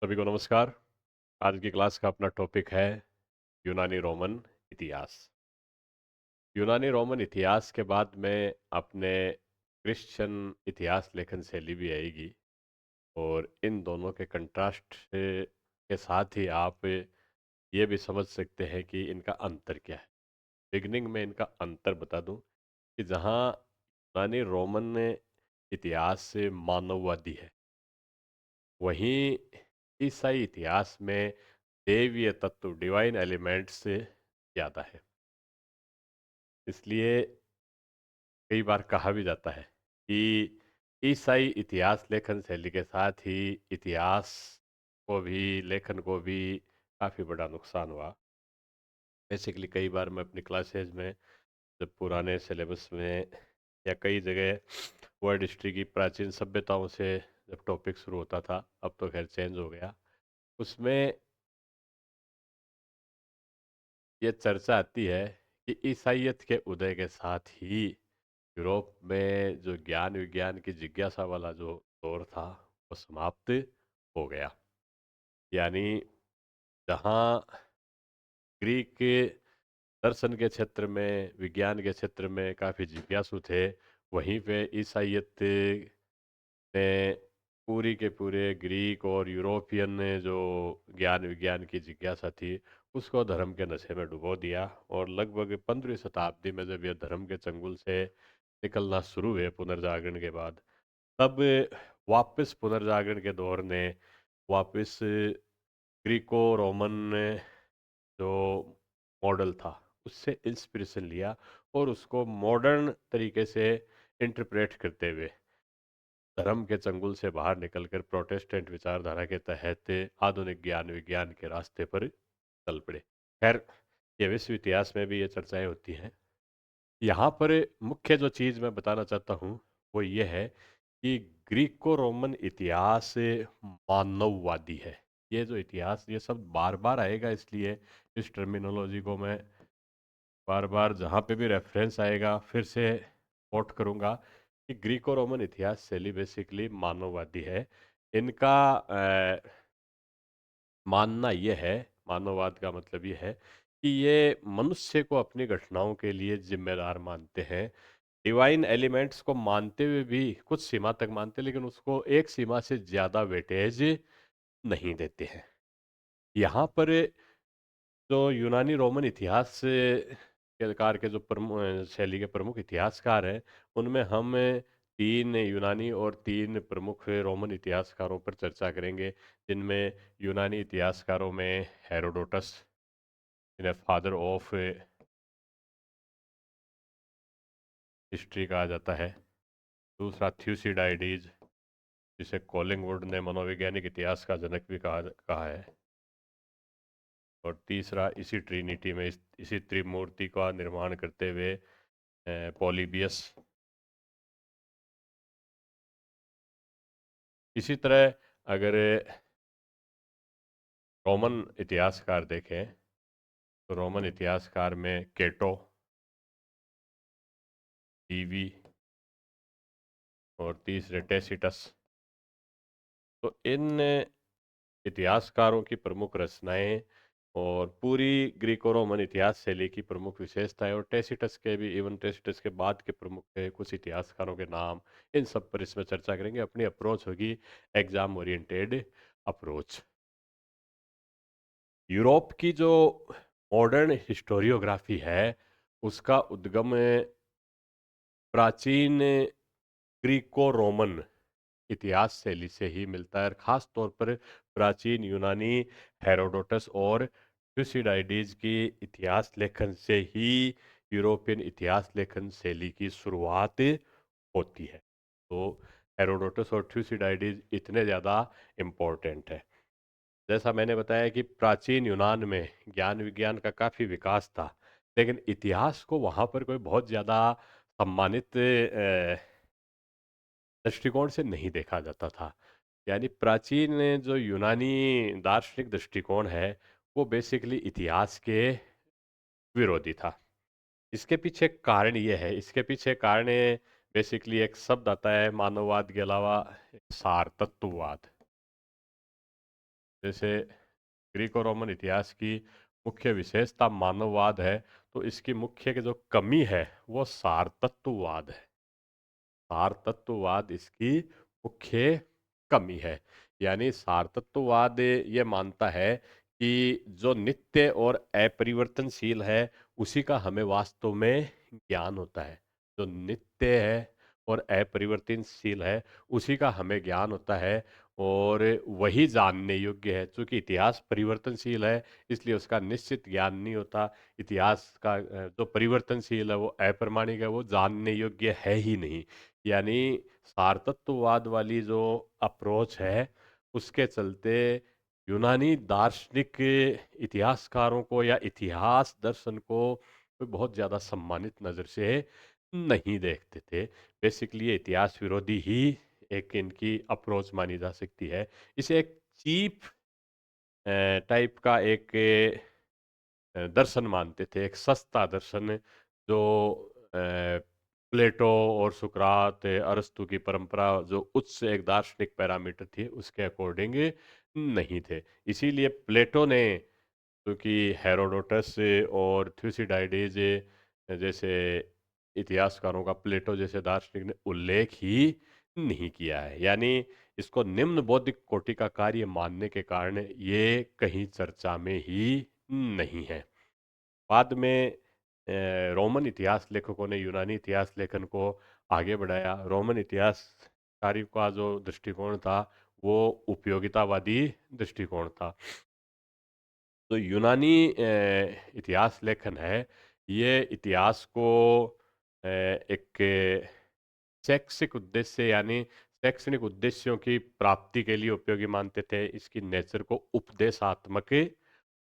सभी को नमस्कार। आज की क्लास का अपना टॉपिक है यूनानी रोमन इतिहास। यूनानी रोमन इतिहास के बाद में अपने क्रिश्चियन इतिहास लेखन शैली भी आएगी और इन दोनों के कंट्रास्ट के साथ ही आप ये भी समझ सकते हैं कि इनका अंतर क्या है। बिगनिंग में इनका अंतर बता दूं कि जहाँ यूनानी रोमन इतिहास से मानववादी है, वहीं ईसाई इतिहास में देवीय तत्व डिवाइन एलिमेंट्स से ज़्यादा है। इसलिए कई बार कहा भी जाता है कि ईसाई इतिहास लेखन शैली के साथ ही इतिहास को भी लेखन को भी काफ़ी बड़ा नुकसान हुआ। बेसिकली कई बार मैं अपनी क्लासेज में जब पुराने सिलेबस में या कई जगह वर्ल्ड हिस्ट्री की प्राचीन सभ्यताओं से जब टॉपिक शुरू होता था, अब तो खैर चेंज हो गया, उसमें ये चर्चा आती है कि ईसाइयत के उदय के साथ ही यूरोप में जो ज्ञान विज्ञान की जिज्ञासा वाला जो दौर था वो समाप्त हो गया। यानी जहाँ ग्रीक के दर्शन के क्षेत्र में विज्ञान के क्षेत्र में काफ़ी जिज्ञासु थे, वहीं पे ईसाइयत ने पूरी के पूरे ग्रीक और यूरोपियन ने जो ज्ञान विज्ञान की जिज्ञासा थी उसको धर्म के नशे में डुबो दिया। और लगभग 15वीं शताब्दी में जब यह धर्म के चंगुल से निकलना शुरू हुए पुनर्जागरण के बाद, तब वापस पुनर्जागरण के दौर ने वापस ग्रीको रोमन जो मॉडल था उससे इंस्पिरेशन लिया और उसको मॉडर्न तरीके से इंटरप्रेट करते हुए धर्म के चंगुल से बाहर निकलकर प्रोटेस्टेंट विचारधारा के तहत आधुनिक ज्ञान विज्ञान के रास्ते पर चल पड़े। खैर, ये विश्व इतिहास में भी ये चर्चाएं होती हैं। यहाँ पर मुख्य जो चीज़ मैं बताना चाहता हूँ वो ये है कि ग्रीको रोमन इतिहास मानववादी है। ये जो इतिहास ये सब बार बार आएगा, इसलिए इस टर्मिनोलॉजी को मैं बार बार जहाँ पे भी रेफरेंस आएगा फिर से कोट करूँगा कि ग्रीको रोमन इतिहास शैली बेसिकली मानववादी है। इनका मानना ये है, मानववाद का मतलब ये है कि ये मनुष्य को अपनी घटनाओं के लिए जिम्मेदार मानते हैं। डिवाइन एलिमेंट्स को मानते हुए भी कुछ सीमा तक मानते हैं, लेकिन उसको एक सीमा से ज़्यादा वेटेज नहीं देते हैं। यहाँ पर जो यूनानी रोमन इतिहास के कार के जो प्रमुख शैली के प्रमुख इतिहासकार हैं, उनमें हम तीन यूनानी और तीन प्रमुख रोमन इतिहासकारों पर चर्चा करेंगे, जिनमें यूनानी इतिहासकारों में हेरोडोटस, जिन्हें फादर ऑफ हिस्ट्री कहा जाता है। दूसरा थ्यूसिडाइडीज, जिसे कॉलिंगवुड ने मनोवैज्ञानिक इतिहास का जनक भी कहा कहा है। और तीसरा इसी ट्रिनिटी में इसी त्रिमूर्ति का निर्माण करते हुए पॉलीबियस। इसी तरह अगर रोमन इतिहासकार देखें तो रोमन इतिहासकार में केटो, ईवी और तीसरे टेसिटस। तो इन इतिहासकारों की प्रमुख रचनाएं और पूरी ग्रीको रोमन इतिहास शैली की प्रमुख विशेषताएं और टेसिटस के भी, इवन टेसिटस के बाद के प्रमुख कुछ इतिहासकारों के नाम, इन सब पर इसमें चर्चा करेंगे। अपनी अप्रोच होगी एग्जाम ओरिएंटेड अप्रोच। यूरोप की जो मॉडर्न हिस्टोरियोग्राफी है उसका उद्गम प्राचीन ग्रीको रोमन इतिहास शैली से ही मिलता है, और खास तौर पर प्राचीन यूनानी हेरोडोटस और थ्यूसिडाइडीज की इतिहास लेखन से ही यूरोपियन इतिहास लेखन शैली की शुरुआत होती है। तो हेरोडोटस और थ्यूसिडाइडीज इतने ज़्यादा इम्पोर्टेंट है। जैसा मैंने बताया कि प्राचीन यूनान में ज्ञान विज्ञान का काफ़ी विकास था, लेकिन इतिहास को वहाँ पर कोई बहुत ज़्यादा सम्मानित दृष्टिकोण से नहीं देखा जाता था। यानी प्राचीन जो यूनानी दार्शनिक दृष्टिकोण है वो बेसिकली इतिहास के विरोधी था। इसके पीछे कारण ये है, इसके पीछे कारण बेसिकली एक शब्द आता है मानववाद के अलावा, सार तत्ववाद। जैसे ग्रीको रोमन इतिहास की मुख्य विशेषता मानववाद है, तो इसकी मुख्य की जो कमी है वो सारतत्ववाद है। सारतत्ववाद इसकी मुख्य कमी है। यानी सारतत्ववाद ये मानता है कि जो नित्य और अपरिवर्तनशील है उसी का हमें वास्तव में ज्ञान होता है। जो नित्य है और अपरिवर्तनशील है उसी का हमें ज्ञान होता है और वही जानने योग्य है। चूंकि इतिहास परिवर्तनशील है इसलिए उसका निश्चित ज्ञान नहीं होता। इतिहास का जो परिवर्तनशील है वो अप्रमाणिक है, वो जानने योग्य है ही नहीं। यानी सारतत्ववाद वाली जो अप्रोच है उसके चलते यूनानी दार्शनिक इतिहासकारों को या इतिहास दर्शन को कोई बहुत ज़्यादा सम्मानित नज़र से नहीं देखते थे। बेसिकली ये इतिहास विरोधी ही एक इनकी अप्रोच मानी जा सकती है। इसे एक चीप टाइप का एक दर्शन मानते थे, एक सस्ता दर्शन जो प्लेटो और सुकरात, अरस्तु की परंपरा जो उच्च एक दार्शनिक पैरामीटर थी उसके अकॉर्डिंग नहीं थे। इसीलिए प्लेटो ने, क्योंकि हेरोडोटस और थ्यूसिडाइडेज जैसे इतिहासकारों का प्लेटो जैसे दार्शनिक ने उल्लेख ही नहीं किया है। यानी इसको निम्न बौद्धिक कोटि का कार्य मानने के कारण ये कहीं चर्चा में ही नहीं है। बाद में रोमन इतिहास लेखकों ने यूनानी इतिहास लेखन को आगे बढ़ाया। रोमन इतिहासकारी का जो दृष्टिकोण था वो उपयोगितावादी दृष्टिकोण था। तो यूनानी इतिहास लेखन है, ये इतिहास को एक शैक्षिक उद्देश्य यानी शैक्षणिक उद्देश्यों की प्राप्ति के लिए उपयोगी मानते थे। इसकी नेचर को उपदेशात्मक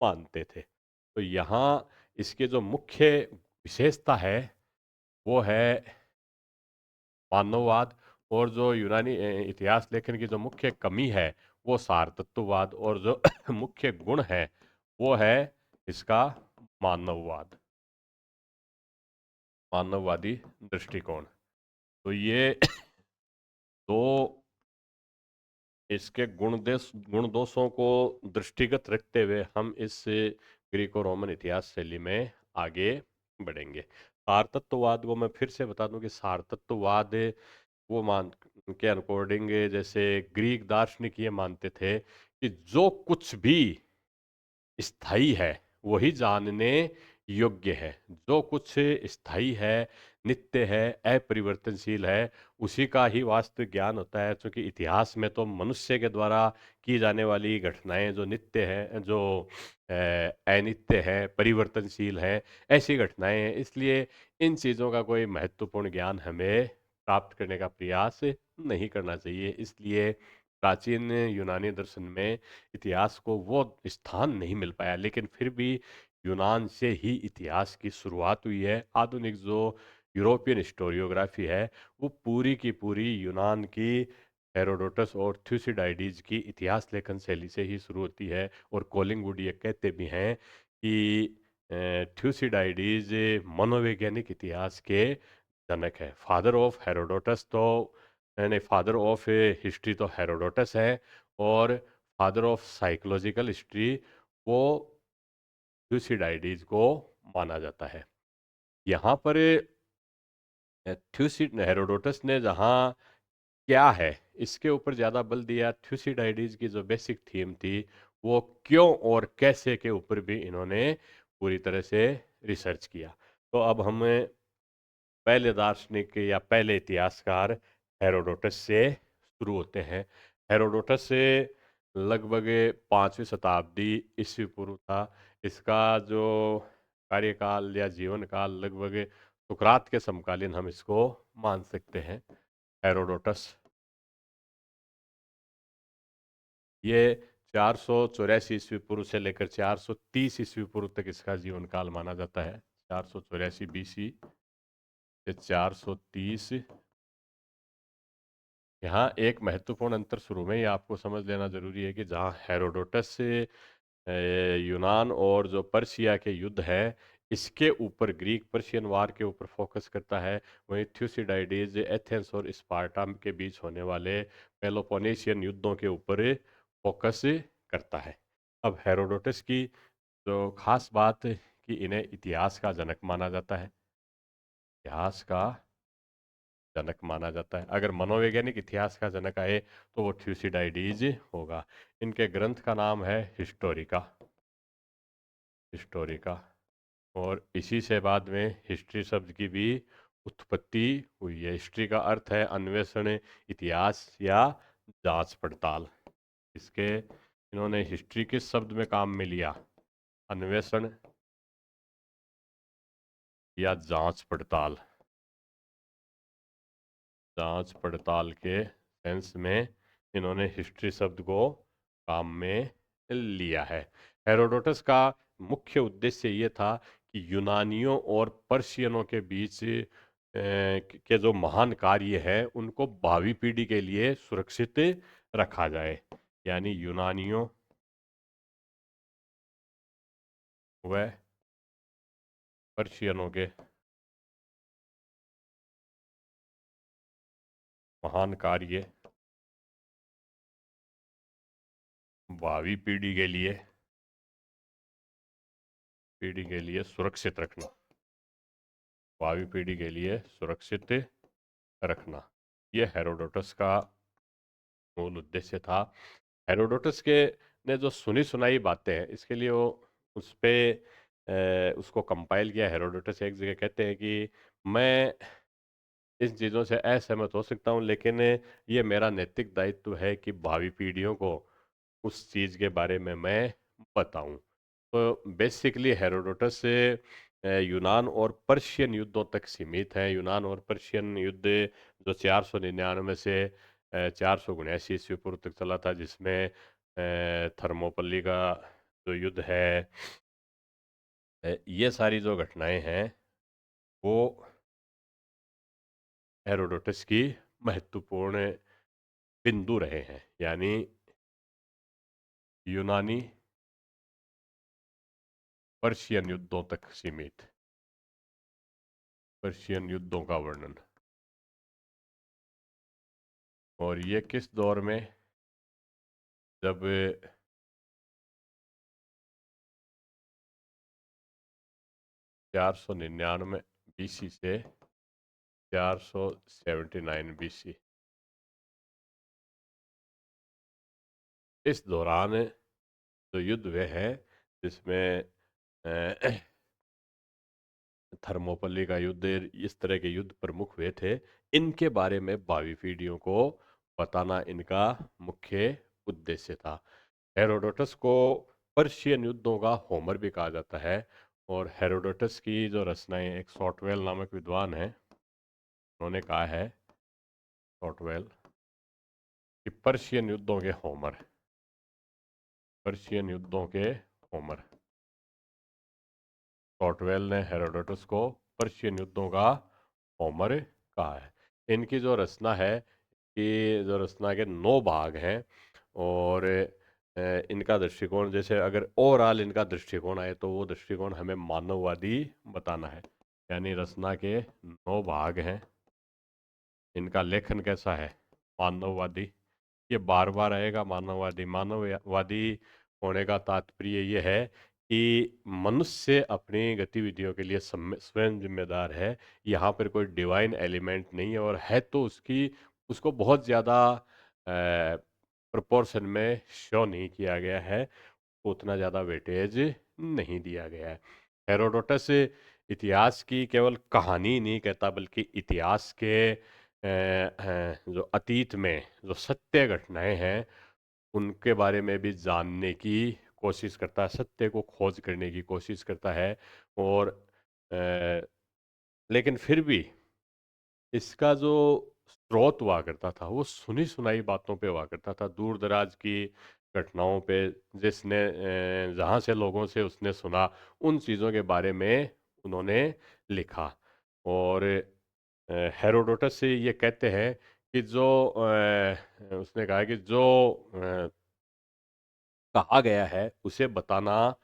मानते थे। तो यहाँ इसके जो मुख्य विशेषता है वो है मानववाद। और जो यूनानी इतिहास लेखन की जो मुख्य कमी है वो सारतत्ववाद। और जो मुख्य गुण है वो है इसका मानववाद, मानववादी दृष्टिकोण। तो ये दो इसके गुण दोषों को दृष्टिगत रखते हुए हम इस ग्रीको रोमन इतिहास शैली में आगे बढ़ेंगे। सारतत्ववाद को मैं फिर से बता दूं कि सारतत्ववाद वो मान के अकॉर्डिंग जैसे ग्रीक दार्शनिक ये मानते थे कि जो कुछ भी स्थायी है वही जानने योग्य है। जो कुछ स्थायी है, नित्य है, अपरिवर्तनशील है उसी का ही वास्तविक ज्ञान होता है। क्योंकि इतिहास में तो मनुष्य के द्वारा की जाने वाली घटनाएं जो नित्य है, जो अनित्य है, परिवर्तनशील है, ऐसी घटनाएं हैं। इसलिए इन चीज़ों का कोई महत्वपूर्ण ज्ञान हमें प्राप्त करने का प्रयास नहीं करना चाहिए। इसलिए प्राचीन यूनानी दर्शन में इतिहास को वो स्थान नहीं मिल पाया। लेकिन फिर भी यूनान से ही इतिहास की शुरुआत हुई है। आधुनिक जो यूरोपियन हिस्टोरियोग्राफी है वो पूरी की पूरी यूनान की हेरोडोटस और थ्यूसिडाइडीज की इतिहास लेखन शैली से ही शुरू होती है। और कोलिंगवुड ये कहते भी हैं कि थ्यूसिडाइडीज मनोवैज्ञानिक इतिहास के जनक है। फादर ऑफ हेरोडोटस तो नहीं, फादर ऑफ हिस्ट्री तो हेरोडोटस है। और फादर ऑफ साइकोलॉजिकल हिस्ट्री वो थ्यूसिडाइडीज को माना जाता है। यहाँ पर थ्यूसिड हेरोडोटस ने जहाँ क्या है इसके ऊपर ज़्यादा बल दिया। थ्यूसिडाइडीज की जो बेसिक थीम थी वो क्यों और कैसे के ऊपर भी इन्होंने पूरी तरह से रिसर्च किया। तो अब हम पहले दार्शनिक या पहले इतिहासकार हेरोडोटस से शुरू होते हैं। हेरोडोटस से लगभग 5वीं शताब्दी ईस्वी पूर्व था। इसका जो कार्यकाल या जीवन काल लगभग सुकरात के समकालीन हम इसको मान सकते हैं। हेरोडोटस ये 484 ईस्वी पूर्व से लेकर 430 ईस्वी पूर्व तक इसका जीवन काल माना जाता है। 484 BC से 430। यहाँ एक महत्वपूर्ण अंतर शुरू में ही आपको समझ लेना जरूरी है कि जहाँ हेरोडोटस से यूनान और जो पर्शिया के युद्ध है इसके ऊपर, ग्रीक पर्शियन वार के ऊपर फोकस करता है, वहीं थ्यूसिडाइडीज एथेंस और स्पार्टा के बीच होने वाले पेलोपोनेशियन युद्धों के ऊपर फोकस करता है। अब हेरोडोटस की जो खास बात कि इन्हें इतिहास का जनक माना जाता है। इतिहास का जनक माना जाता है। अगर मनोवैज्ञानिक इतिहास का जनक आए तो वो थ्यूसिडाइडीज होगा। इनके ग्रंथ का नाम है हिस्टोरिका। हिस्टोरिका। और इसी से बाद में हिस्ट्री शब्द की भी उत्पत्ति हुई है। हिस्ट्री का अर्थ है अन्वेषण, इतिहास या जांच पड़ताल। इसके इन्होंने हिस्ट्री किस शब्द में काम में लिया? अन्वेषण या जांच पड़ताल। जांच पड़ताल के सेंस में इन्होंने हिस्ट्री शब्द को काम में लिया है। हेरोडोटस का मुख्य उद्देश्य ये था कि यूनानियों और पर्शियनों के बीच के जो महान कार्य है उनको भावी पीढ़ी के लिए सुरक्षित रखा जाए। यानी यूनानियों व पर्शियनों के महान कार्य भावी पीढ़ी के लिए सुरक्षित रखना। भावी पीढ़ी के लिए सुरक्षित रखना, यह हेरोडोटस का मूल उद्देश्य था। हेरोडोटस के ने जो सुनी सुनाई बातें हैं इसके लिए वो उस पे उसको कंपाइल किया। हेरोडोटस एक जगह कहते हैं कि मैं इन चीज़ों से असहमत हो सकता हूँ, लेकिन ये मेरा नैतिक दायित्व है कि भावी पीढ़ियों को उस चीज़ के बारे में मैं बताऊं। तो बेसिकली हेरोडोटस यूनान और पर्शियन युद्धों तक सीमित है। यूनान और पर्शियन युद्ध जो 499 से 479 ईस्वी पूर्व तक चला था, जिसमें थर्मोपल्ली का जो युद्ध है, ये सारी जो घटनाएं हैं वो हेरोडोटस की महत्वपूर्ण बिंदु रहे हैं। यानी यूनानी पर्शियन युद्धों तक सीमित। पर्शियन युद्धों का वर्णन। और ये किस दौर में? जब 499 बीसी से 479 बीसी, इस दौरान जो युद्ध हुए हैं जिसमें थर्मोपल्ली का युद्ध, इस तरह के युद्ध प्रमुख हुए थे, इनके बारे में भावी पीढ़ियों को बताना इनका मुख्य उद्देश्य था। हेरोडोटस को पर्शियन युद्धों का होमर भी कहा जाता है। और हेरोडोटस की जो रचनाएं, एक शॉर्टवेल नामक विद्वान है, उन्होंने कहा है, शॉर्टवेल, कि पर्शियन युद्धों के होमर, पर्शियन युद्धों के होमर। शॉर्टवेल ने हेरोडोटस को पर्शियन युद्धों का होमर कहा है। इनकी जो रचना है, कि जो रचना के 9 भाग हैं। और इनका दृष्टिकोण, जैसे अगर ओवरऑल इनका दृष्टिकोण आए तो वो दृष्टिकोण हमें मानववादी बताना है। यानी रचना के 9 भाग हैं। इनका लेखन कैसा है? मानववादी। ये बार बार आएगा, मानववादी। मानववादी होने का तात्पर्य ये है कि मनुष्य अपनी गतिविधियों के लिए स्वयं जिम्मेदार है। यहाँ पर कोई डिवाइन एलिमेंट नहीं है, और है तो उसको बहुत ज़्यादा प्रोपोर्शन में शो नहीं किया गया है, उतना ज़्यादा वेटेज नहीं दिया गया है। हेरोडोटस इतिहास की केवल कहानी नहीं कहता, बल्कि इतिहास के जो अतीत में जो सत्य घटनाएं हैं उनके बारे में भी जानने की कोशिश करता है, सत्य को खोज करने की कोशिश करता है। और अ, लेकिन फिर भी इसका जो स्रोत हुआ करता था वो सुनी सुनाई बातों पे हुआ करता था, दूर दराज की घटनाओं पे। जिसने जहाँ से लोगों से उसने सुना, उन चीज़ों के बारे में उन्होंने लिखा। और हेरोडोटस से ये कहते हैं कि जो उसने कहा कि जो कहा गया है उसे बताना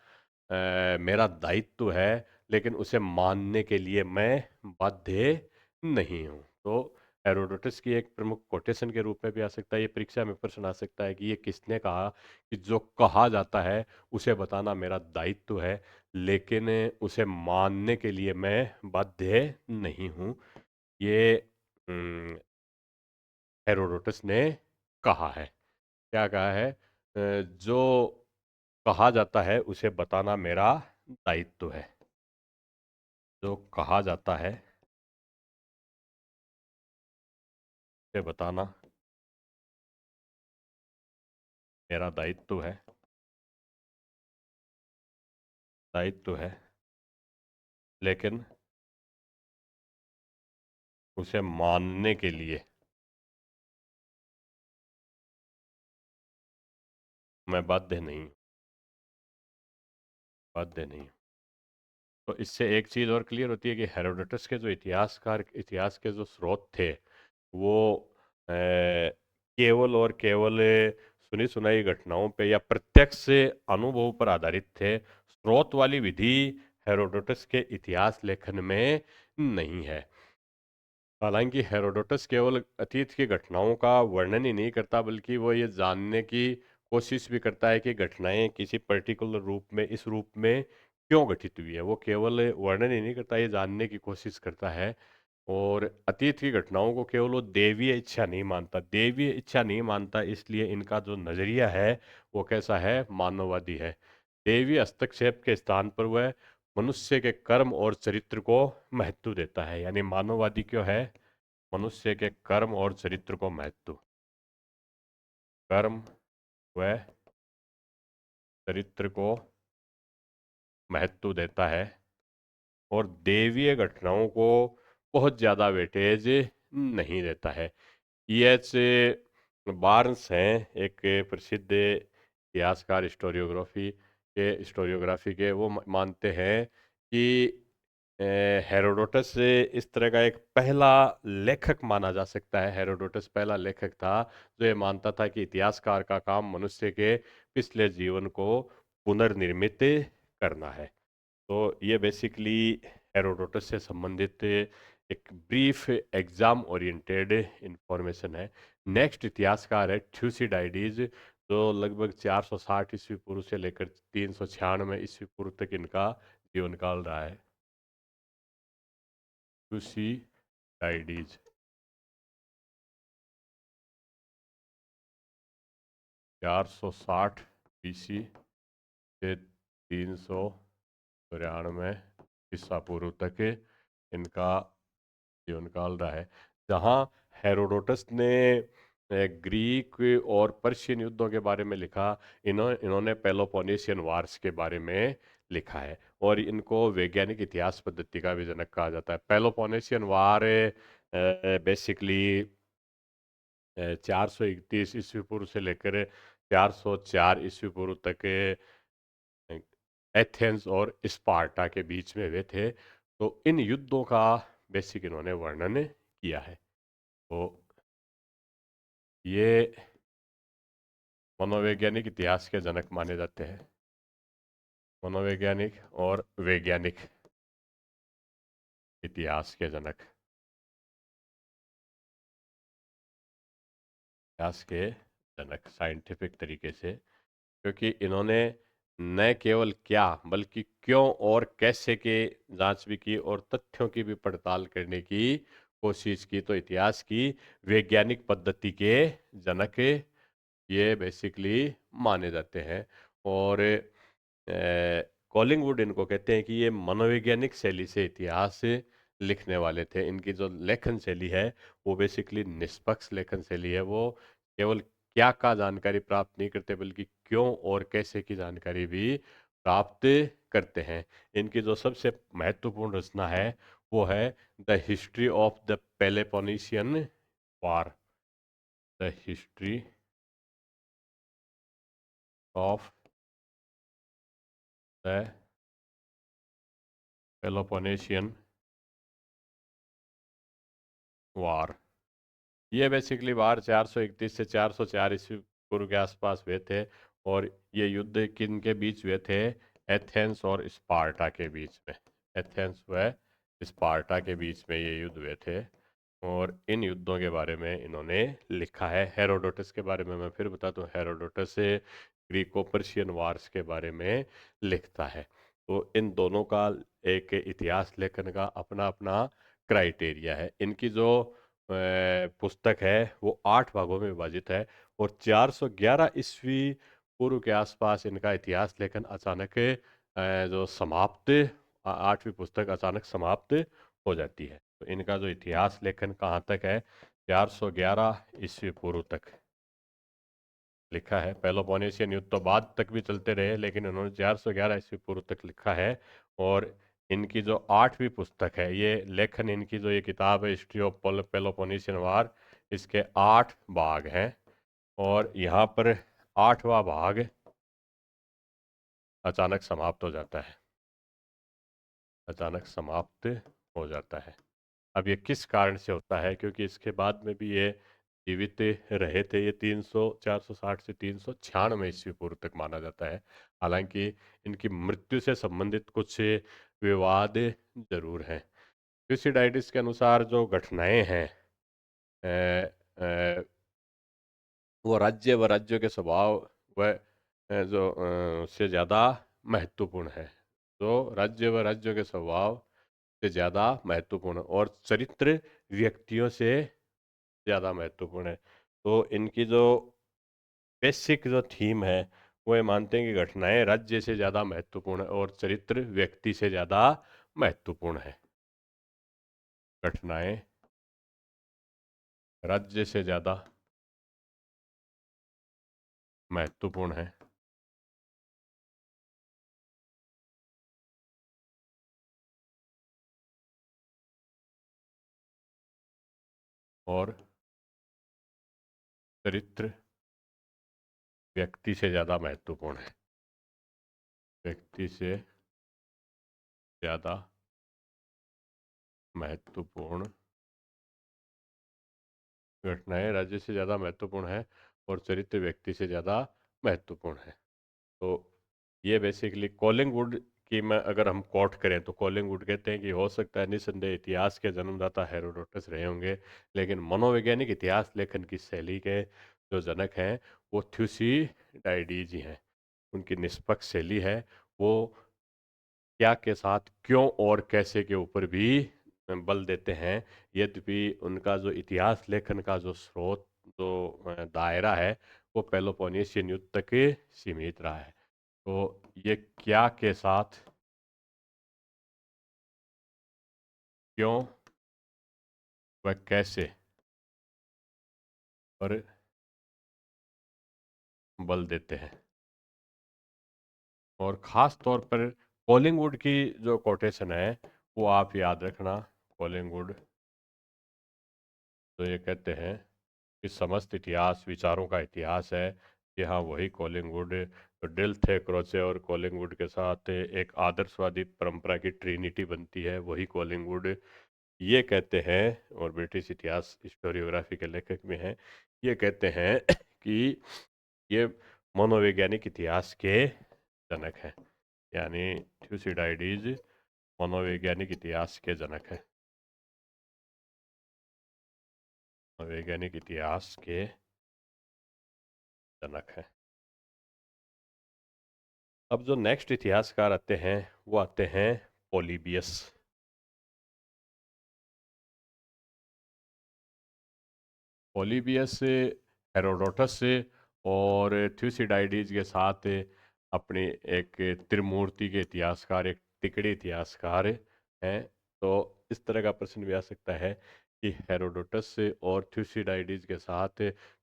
मेरा दायित्व है, लेकिन उसे मानने के लिए मैं बाध्य नहीं हूँ। तो हेरोडोटस की एक प्रमुख कोटेशन के रूप में भी आ सकता है। ये परीक्षा में प्रश्न आ सकता है कि ये किसने कहा, कि जो कहा जाता है उसे बताना मेरा दायित्व है, लेकिन उसे मानने के लिए मैं बाध्य नहीं हूँ। ये हेरोडोटस ने कहा है। क्या कहा है? जो कहा जाता है उसे बताना मेरा दायित्व है। जो कहा जाता है उसे बताना मेरा दायित्व है। दायित्व है, लेकिन उसे मानने के लिए मैं बाध्य नहीं। बाध्य नहीं। तो इससे एक चीज़ और क्लियर होती है कि हेरोडोटस के जो इतिहासकार, इतिहास के जो स्रोत थे, वो केवल और केवल सुनी सुनाई घटनाओं पे या प्रत्यक्ष अनुभव पर आधारित थे। स्रोत वाली विधि हेरोडोटस के इतिहास लेखन में नहीं है। हालांकि हेरोडोटस केवल अतीत की घटनाओं का वर्णन ही नहीं करता, बल्कि वो ये जानने की कोशिश भी करता है कि घटनाएं किसी पर्टिकुलर रूप में, इस रूप में क्यों घटित हुई है। वो केवल वर्णन ही नहीं करता, ये जानने की कोशिश करता है। और अतीत की घटनाओं को केवल वो देवीय इच्छा नहीं मानता। देवीय इच्छा नहीं मानता, इसलिए इनका जो नजरिया है वो कैसा है? मानववादी है। देवी हस्तक्षेप के स्थान पर वह मनुष्य के कर्म और चरित्र को महत्व देता है। यानी मानववादी क्यों है? मनुष्य के कर्म और चरित्र को महत्व, कर्म व चरित्र को महत्व देता है, और देवीय घटनाओं को बहुत ज्यादा वेटेज नहीं देता है। एच बार्न्स हैं, एक प्रसिद्ध इतिहासकार, हिस्टोरियोग्राफी के। वो मानते हैं कि हेरोडोटस इस तरह का एक पहला लेखक माना जा सकता है। हेरोडोटस पहला लेखक था जो ये मानता था कि इतिहासकार का काम मनुष्य के पिछले जीवन को पुनर्निर्मित करना है। तो ये बेसिकली हेरोडोटस से संबंधित एक ब्रीफ एग्जाम ओरिएंटेड इंफॉर्मेशन है। नेक्स्ट इतिहासकार है थ्यूसिडाइडीज, जो लगभग 460 ईस्वी पूर्व से लेकर 396 ईस्वी पूर्व तक इनका जीवन काल रहा है। थ्यूसिडाइडीज 460 बीसी से 393 ईसा पूर्व तक इनका जीवन काल रहा है। जहाँ हेरोडोटस ने ग्रीक और पर्शियन युद्धों के बारे में लिखा, इन्होंने पेलोपोनेशियन वार्स के बारे में लिखा है। और इनको वैज्ञानिक इतिहास पद्धति का भी जनक कहा जाता है। पेलोपोनेशियन वार बेसिकली 431 ईस्वी पूर्व से लेकर 404 ईस्वी पूर्व तक एथेंस और स्पार्टा के बीच में हुए थे। तो इन युद्धों का बेसिक इन्होंने वर्णन किया है। तो ये मनोवैज्ञानिक इतिहास के जनक माने जाते हैं। मनोवैज्ञानिक और वैज्ञानिक इतिहास के जनक, इतिहास के जनक साइंटिफिक तरीके से, क्योंकि इन्होंने न केवल क्या बल्कि क्यों और कैसे के जांच भी की और तथ्यों की भी पड़ताल करने की कोशिश की। तो इतिहास की वैज्ञानिक पद्धति के जनक ये बेसिकली माने जाते हैं। और कॉलिंगवुड इनको कहते हैं कि ये मनोवैज्ञानिक शैली से इतिहास लिखने वाले थे। इनकी जो लेखन शैली है वो बेसिकली निष्पक्ष लेखन शैली है। वो केवल क्या का जानकारी प्राप्त नहीं करते, बल्कि क्यों और कैसे की जानकारी भी प्राप्त करते हैं। इनकी जो सबसे महत्वपूर्ण रचना है वो है the history of the Peloponnesian war. The history of the Peloponnesian war. ये बेसिकली वार 431 से 404 ईस्वी पूर्व के आसपास हुए थे। और ये युद्ध किन के बीच हुए थे? एथेंस और स्पार्टा के बीच में। एथेंस व स्पार्टा के बीच में ये युद्ध हुए थे। और इन युद्धों के बारे में इन्होंने लिखा है। हेरोडोटस के बारे में मैं फिर बताता हूँ, हेरोडोटस ग्रीको पर्शियन वार्स के बारे में लिखता है। तो इन दोनों का एक इतिहास लेखन का अपना अपना क्राइटेरिया है। इनकी जो पुस्तक है वो 8 भागों में विभाजित है, और 411 ईस्वी पूर्व के आसपास इनका इतिहास लेखन अचानक जो समाप्त 8वीं पुस्तक अचानक समाप्त हो जाती है। तो इनका जो इतिहास लेखन कहाँ तक है, 411 ईस्वी पूर्व तक लिखा है। पेलोपोनेशियन युद्ध तो बाद तक भी चलते रहे, लेकिन उन्होंने 411 ईस्वी पूर्व तक लिखा है। और इनकी जो 8वीं पुस्तक है, ये लेखन इनकी जो ये किताब है हिस्ट्री ऑफ पेलोपोनेशियन वार, इसके 8 भाग हैं। और यहाँ पर 8वां भाग अचानक समाप्त हो जाता है, अचानक समाप्त हो जाता है। अब ये किस कारण से होता है, क्योंकि इसके बाद में भी ये जीवित रहे थे। ये 460 से 396 ईस्वी पूर्व तक माना जाता है। हालांकि इनकी मृत्यु से संबंधित कुछ विवाद जरूर हैं। थ्यूसिडाइडिस के अनुसार जो घटनाएं हैं, अ, अ, वो राज्य व राज्यों के स्वभाव व जो से ज़्यादा महत्वपूर्ण है। तो राज्य व राज्यों के स्वभाव से ज़्यादा महत्वपूर्ण और चरित्र व्यक्तियों से ज़्यादा महत्वपूर्ण है। तो इनकी जो बेसिक जो थीम है, वो ये मानते हैं कि घटनाएं राज्य से ज़्यादा महत्वपूर्ण है और चरित्र व्यक्ति से ज़्यादा महत्वपूर्ण है। घटनाएं राज्य से ज़्यादा महत्वपूर्ण है और चरित्र व्यक्ति से ज़्यादा महत्वपूर्ण है। व्यक्ति से ज़्यादा महत्वपूर्ण घटनाएं राज्य से ज़्यादा महत्वपूर्ण है और चरित्र व्यक्ति से ज़्यादा महत्वपूर्ण है। तो ये बेसिकली कॉलिंगवुड की, मैं अगर हम कोट करें तो कॉलिंगवुड कहते हैं कि हो सकता है निस्संदेह इतिहास के जन्मदाता हेरोडोटस रहे होंगे, लेकिन मनोवैज्ञानिक इतिहास लेखन की शैली के जो जनक हैं वो थ्यूसिडाइडीज ही हैं। उनकी निष्पक्ष शैली है, वो क्या के साथ क्यों और कैसे के ऊपर भी बल देते हैं। यद्यपि उनका जो इतिहास लेखन का जो स्रोत, जो दायरा है, वो पेलोपोनेशियन युद्ध तक सीमित रहा है। तो ये क्या के साथ क्यों व कैसे पर बल देते हैं। और ख़ास तौर पर कॉलिंगवुड की जो कोटेशन है वो आप याद रखना। कॉलिंगवुड तो ये कहते हैं कि समस्त इतिहास विचारों का इतिहास है। कि हाँ, वही कॉलिंगवुड, तो डिल थे क्रोचे और कॉलिंगवुड के साथ एक आदर्शवादी परंपरा की ट्रिनिटी बनती है, वही कॉलिंगवुड ये कहते हैं। और ब्रिटिश इतिहास हिस्टोरियोग्राफी के लेखक में हैं, ये कहते हैं कि ये मनोवैज्ञानिक इतिहास के जनक हैं। यानी थ्यूसिडाइडीज मनोवैज्ञानिक इतिहास के जनक हैं, मनोवैज्ञानिक इतिहास के जनक हैं। अब जो नेक्स्ट इतिहासकार आते हैं वो आते हैं पोलिबियस। पोलिबियस हेरोडोटस और थ्यूसिडाइडीज के साथ अपनी एक त्रिमूर्ति के इतिहासकार, एक तिकड़े इतिहासकार हैं। तो इस तरह का प्रश्न भी आ सकता है कि हेरोडोटस और थ्यूसिडाइडीज के साथ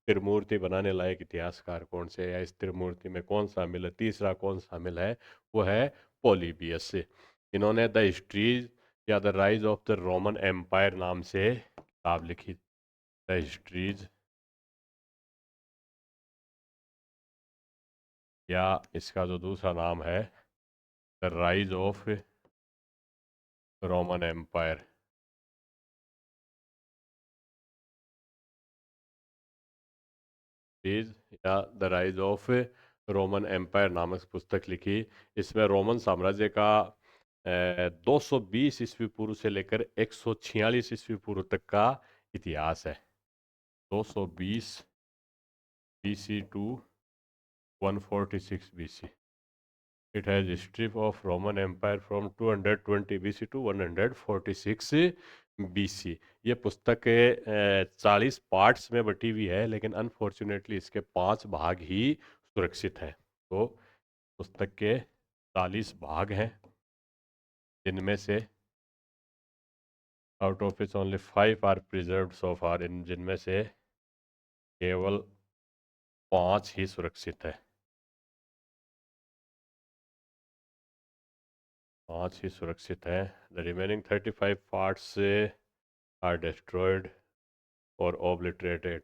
त्रिमूर्ति बनाने लायक इतिहासकार कौन से हैं, या इस त्रिमूर्ति में कौन शामिल है, तीसरा कौन शामिल है। वो है पोलिबियस। इन्होंने द हिस्ट्रीज या the rise of the Roman Empire नाम से किताब लिखी। द हिस्ट्रीज, या इसका जो दूसरा नाम है the rise of Roman empire, series या the rise of Roman empire नामक पुस्तक लिखी। इसमें रोमन साम्राज्य का 220 ईस्वी पूर्व से लेकर 146 ईस्वी पूर्व तक का इतिहास है। 220 BC to 146 BC। It has history of Roman Empire from 220 BC to 146 BC। ये पुस्तक 40 पार्ट्स में बटी हुई है, लेकिन अनफॉर्चुनेटली इसके 5 भाग ही सुरक्षित हैं। तो पुस्तक के 40 भाग हैं, जिनमें से out of each only 5 are preserved so far, इन जिनमें से केवल 5 ही सुरक्षित है। 5 ही सुरक्षित हैं। The remaining 35 parts are destroyed और ओब्लिटरेटेड,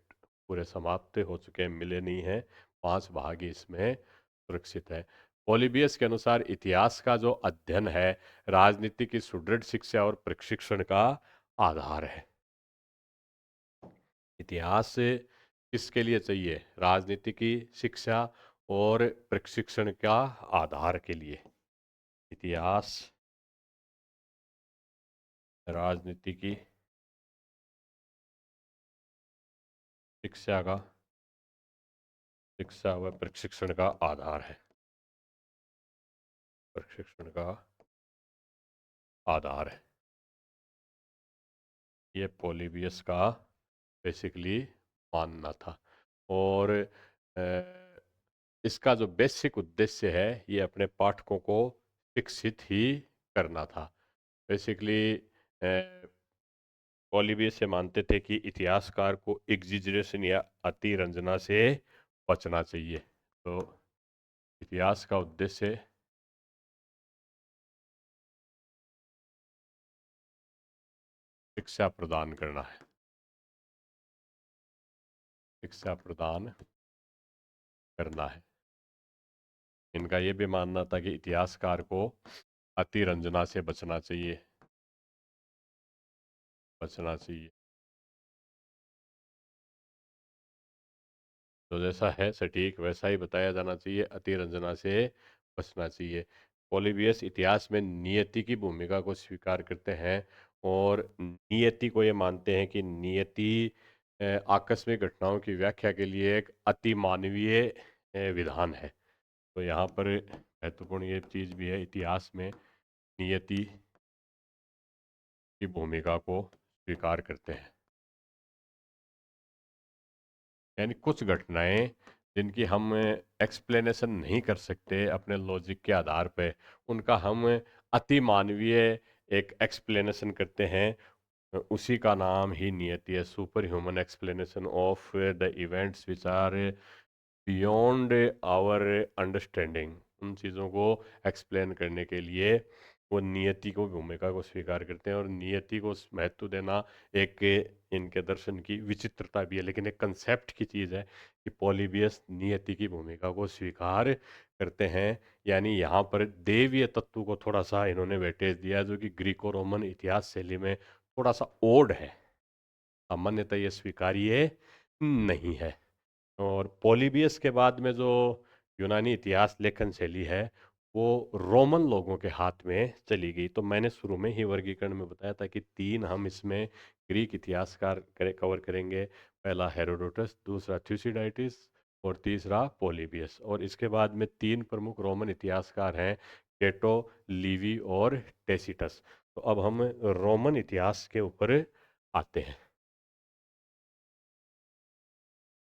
पूरे समाप्त हो चुके हैं, मिले नहीं हैं। 5 भाग ही इसमें सुरक्षित है। पोलिबियस के अनुसार इतिहास का जो अध्ययन है राजनीति की सुदृढ़ शिक्षा और प्रशिक्षण का आधार है। इतिहास किसके लिए चाहिए? राजनीति की शिक्षा और प्रशिक्षण का आधार के लिए। इतिहास राजनीति की शिक्षा व प्रशिक्षण का आधार है। प्रशिक्षण का आधार है। ये पोलिबियस का बेसिकली मानना था। और इसका जो बेसिक उद्देश्य है ये अपने पाठकों को शिक्षित ही करना था। बेसिकली पोलिबियस ये मानते थे कि इतिहासकार को एग्जिजरेशन या अतिरंजना से बचना चाहिए। तो इतिहास का उद्देश्य शिक्षा प्रदान करना है। शिक्षा प्रदान करना है। इनका ये भी मानना था कि इतिहासकार को अतिरंजना से बचना चाहिए। बचना चाहिए। तो जैसा है सटीक वैसा ही बताया जाना चाहिए, अतिरंजना से बचना चाहिए। पोलिबियस इतिहास में नियति की भूमिका को स्वीकार करते हैं और नियति को ये मानते हैं कि नियति आकस्मिक घटनाओं की व्याख्या के लिए एक अति मानवीय विधान है। तो यहाँ पर महत्वपूर्ण ये चीज़ भी है, इतिहास में नियति की भूमिका को स्वीकार करते हैं। यानी कुछ घटनाएं जिनकी हम एक्सप्लेनेशन नहीं कर सकते अपने लॉजिक के आधार पे, उनका हम अति मानवीय एक एक्सप्लेनेशन करते हैं। उसी का नाम ही नियति है। Super human explanation of the events which are beyond our understanding. उन चीज़ों को एक्सप्लेन करने के लिए वो नियति को भूमिका को स्वीकार करते हैं। और नियति को महत्व देना एक इनके दर्शन की विचित्रता भी है, लेकिन एक कंसेप्ट की चीज़ है कि पॉलीबियस नियति की भूमिका को स्वीकार करते हैं। यानी यहाँ पर देवीय तत्व को थोड़ा सा इन्होंने वेटेज दिया, जो कि ग्रीको रोमन इतिहास शैली में थोड़ा सा ओड है। सामान्यतः ये स्वीकार्य नहीं है। और पॉलीबियस के बाद में जो यूनानी इतिहास लेखन शैली है वो रोमन लोगों के हाथ में चली गई। तो मैंने शुरू में ही वर्गीकरण में बताया था कि 3 हम इसमें ग्रीक इतिहासकार कवर करेंगे। पहला हेरोडोटस, दूसरा थ्यूसिडाइटिस और तीसरा पॉलीबियस। और इसके बाद में 3 प्रमुख रोमन इतिहासकार हैं, केटो, लीवी और टेसिटस। तो अब हम रोमन इतिहास के ऊपर आते हैं।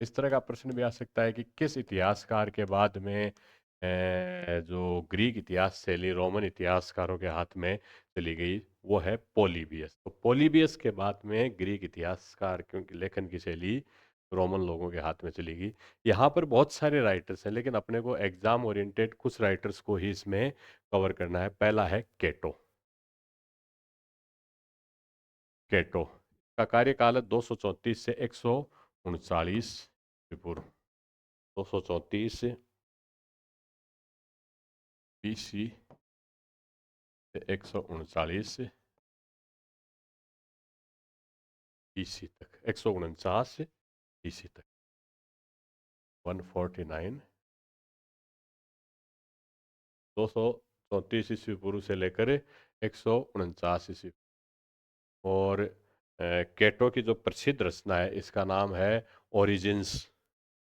इस तरह का प्रश्न भी आ सकता है कि किस इतिहासकार के बाद में जो ग्रीक इतिहास शैली रोमन इतिहासकारों के हाथ में चली गई, वो है पॉलीबियस। तो पॉलीबियस के बाद में ग्रीक इतिहासकार क्योंकि लेखन की शैली रोमन लोगों के हाथ में चली गई। यहाँ पर बहुत सारे राइटर्स हैं, लेकिन अपने को एग्जाम ओरिएंटेड कुछ राइटर्स को ही इसमें कवर करना है। पहला है केटो। केटो का कार्यकाल है 234 से 139 पूर्व। 234 BC से 139 BC तक, 149 BC तक, 149, 234 ईस्वी पूर्व से लेकर 149 ईस्वी। और केटो की जो प्रसिद्ध रचना है इसका नाम है ओरिजिन्स।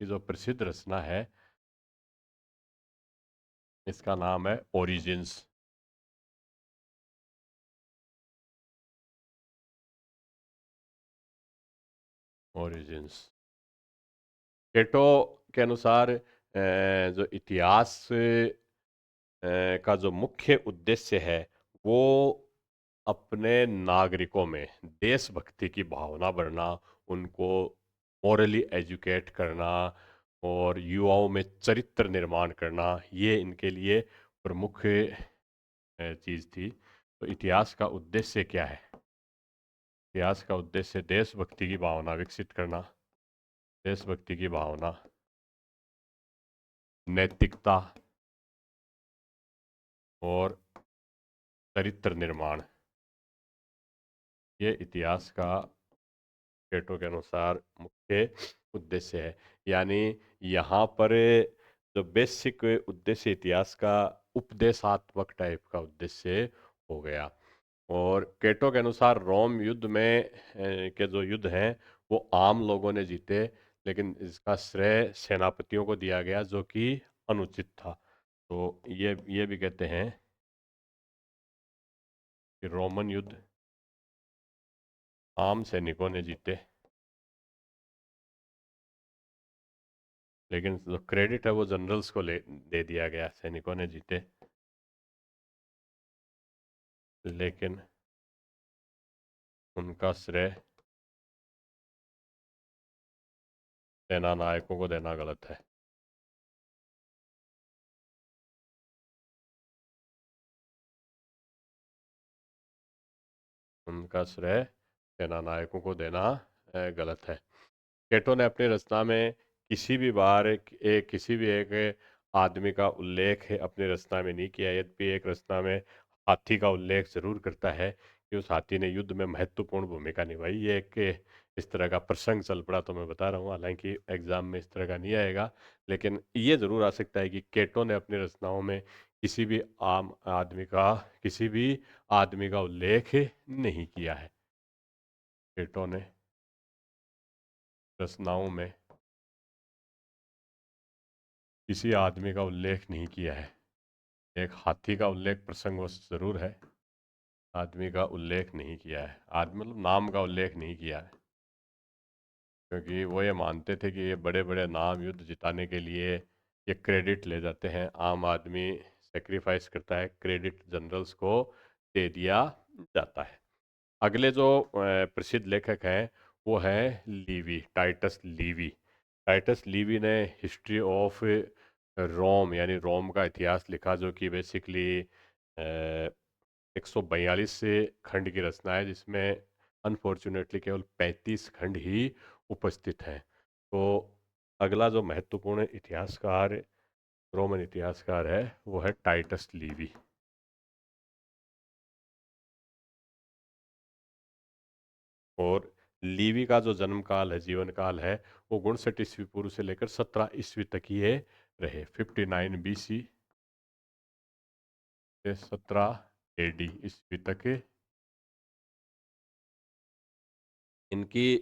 की जो प्रसिद्ध रचना है इसका नाम है ओरिजिन्स। ओरिजिन्स। केटो के अनुसार जो इतिहास का जो मुख्य उद्देश्य है वो अपने नागरिकों में देशभक्ति की भावना बढ़ना, उनको मॉरली एजुकेट करना और युवाओं में चरित्र निर्माण करना, ये इनके लिए प्रमुख चीज़ थी। तो इतिहास का उद्देश्य क्या है? इतिहास का उद्देश्य देशभक्ति की भावना विकसित करना, देशभक्ति की भावना, नैतिकता और चरित्र निर्माण, ये इतिहास का प्लेटो के अनुसार मुख्य उद्देश्य है। यानी यहाँ पर जो बेसिक उद्देश्य इतिहास का उपदेशात्मक टाइप का उद्देश्य हो गया। और केटो के अनुसार रोम युद्ध में के जो युद्ध हैं वो आम लोगों ने जीते, लेकिन इसका श्रेय सेनापतियों को दिया गया जो कि अनुचित था। तो ये भी कहते हैं कि रोमन युद्ध आम सैनिकों ने जीते, लेकिन जो क्रेडिट है वो जनरल्स को ले दे दिया गया, सैनिकों ने जीते लेकिन उनका श्रेय सेना नायकों को देना गलत है। उनका श्रेय सेना नायकों को देना गलत है। केटो ने अपनी रचना में किसी भी बार किसी भी एक आदमी का उल्लेख अपनी रचना में नहीं किया, यद्यपि एक रचना में हाथी का उल्लेख जरूर करता है कि उस हाथी ने युद्ध में महत्वपूर्ण भूमिका निभाई। ये एक इस तरह का प्रसंग चल पड़ा तो मैं बता रहा हूँ, हालांकि एग्जाम में इस तरह का नहीं आएगा, लेकिन ये जरूर आ सकता है कि केटो ने अपनी रचनाओं में किसी भी आम आदमी का किसी भी आदमी का उल्लेख नहीं किया है। केटो ने रचनाओं में किसी आदमी का उल्लेख नहीं किया है। एक हाथी का उल्लेख प्रसंगवश जरूर है, आदमी का उल्लेख नहीं किया है। आदमी मतलब नाम का उल्लेख नहीं किया है, क्योंकि वो ये मानते थे कि ये बड़े बड़े नाम युद्ध जिताने के लिए ये क्रेडिट ले जाते हैं, आम आदमी सेक्रीफाइस करता है, क्रेडिट जनरल्स को दे दिया जाता है। अगले जो प्रसिद्ध लेखक हैं वो है लीवी, टाइटस लीवी। टाइटस लीवी ने हिस्ट्री ऑफ रोम यानी रोम का इतिहास लिखा, जो कि बेसिकली 142 से खंड की रचना है, जिसमें अनफॉर्चुनेटली केवल 35 खंड ही उपस्थित हैं। तो अगला जो महत्वपूर्ण इतिहासकार रोमन इतिहासकार है वो है टाइटस लीवी। और लीवी का जो जन्म काल है, जीवन काल है, वो 59 ईस्वी पूर्व से लेकर 17 ईस्वी तक ये रहे। 59 BC से 17 AD ईस्वी तक इनकी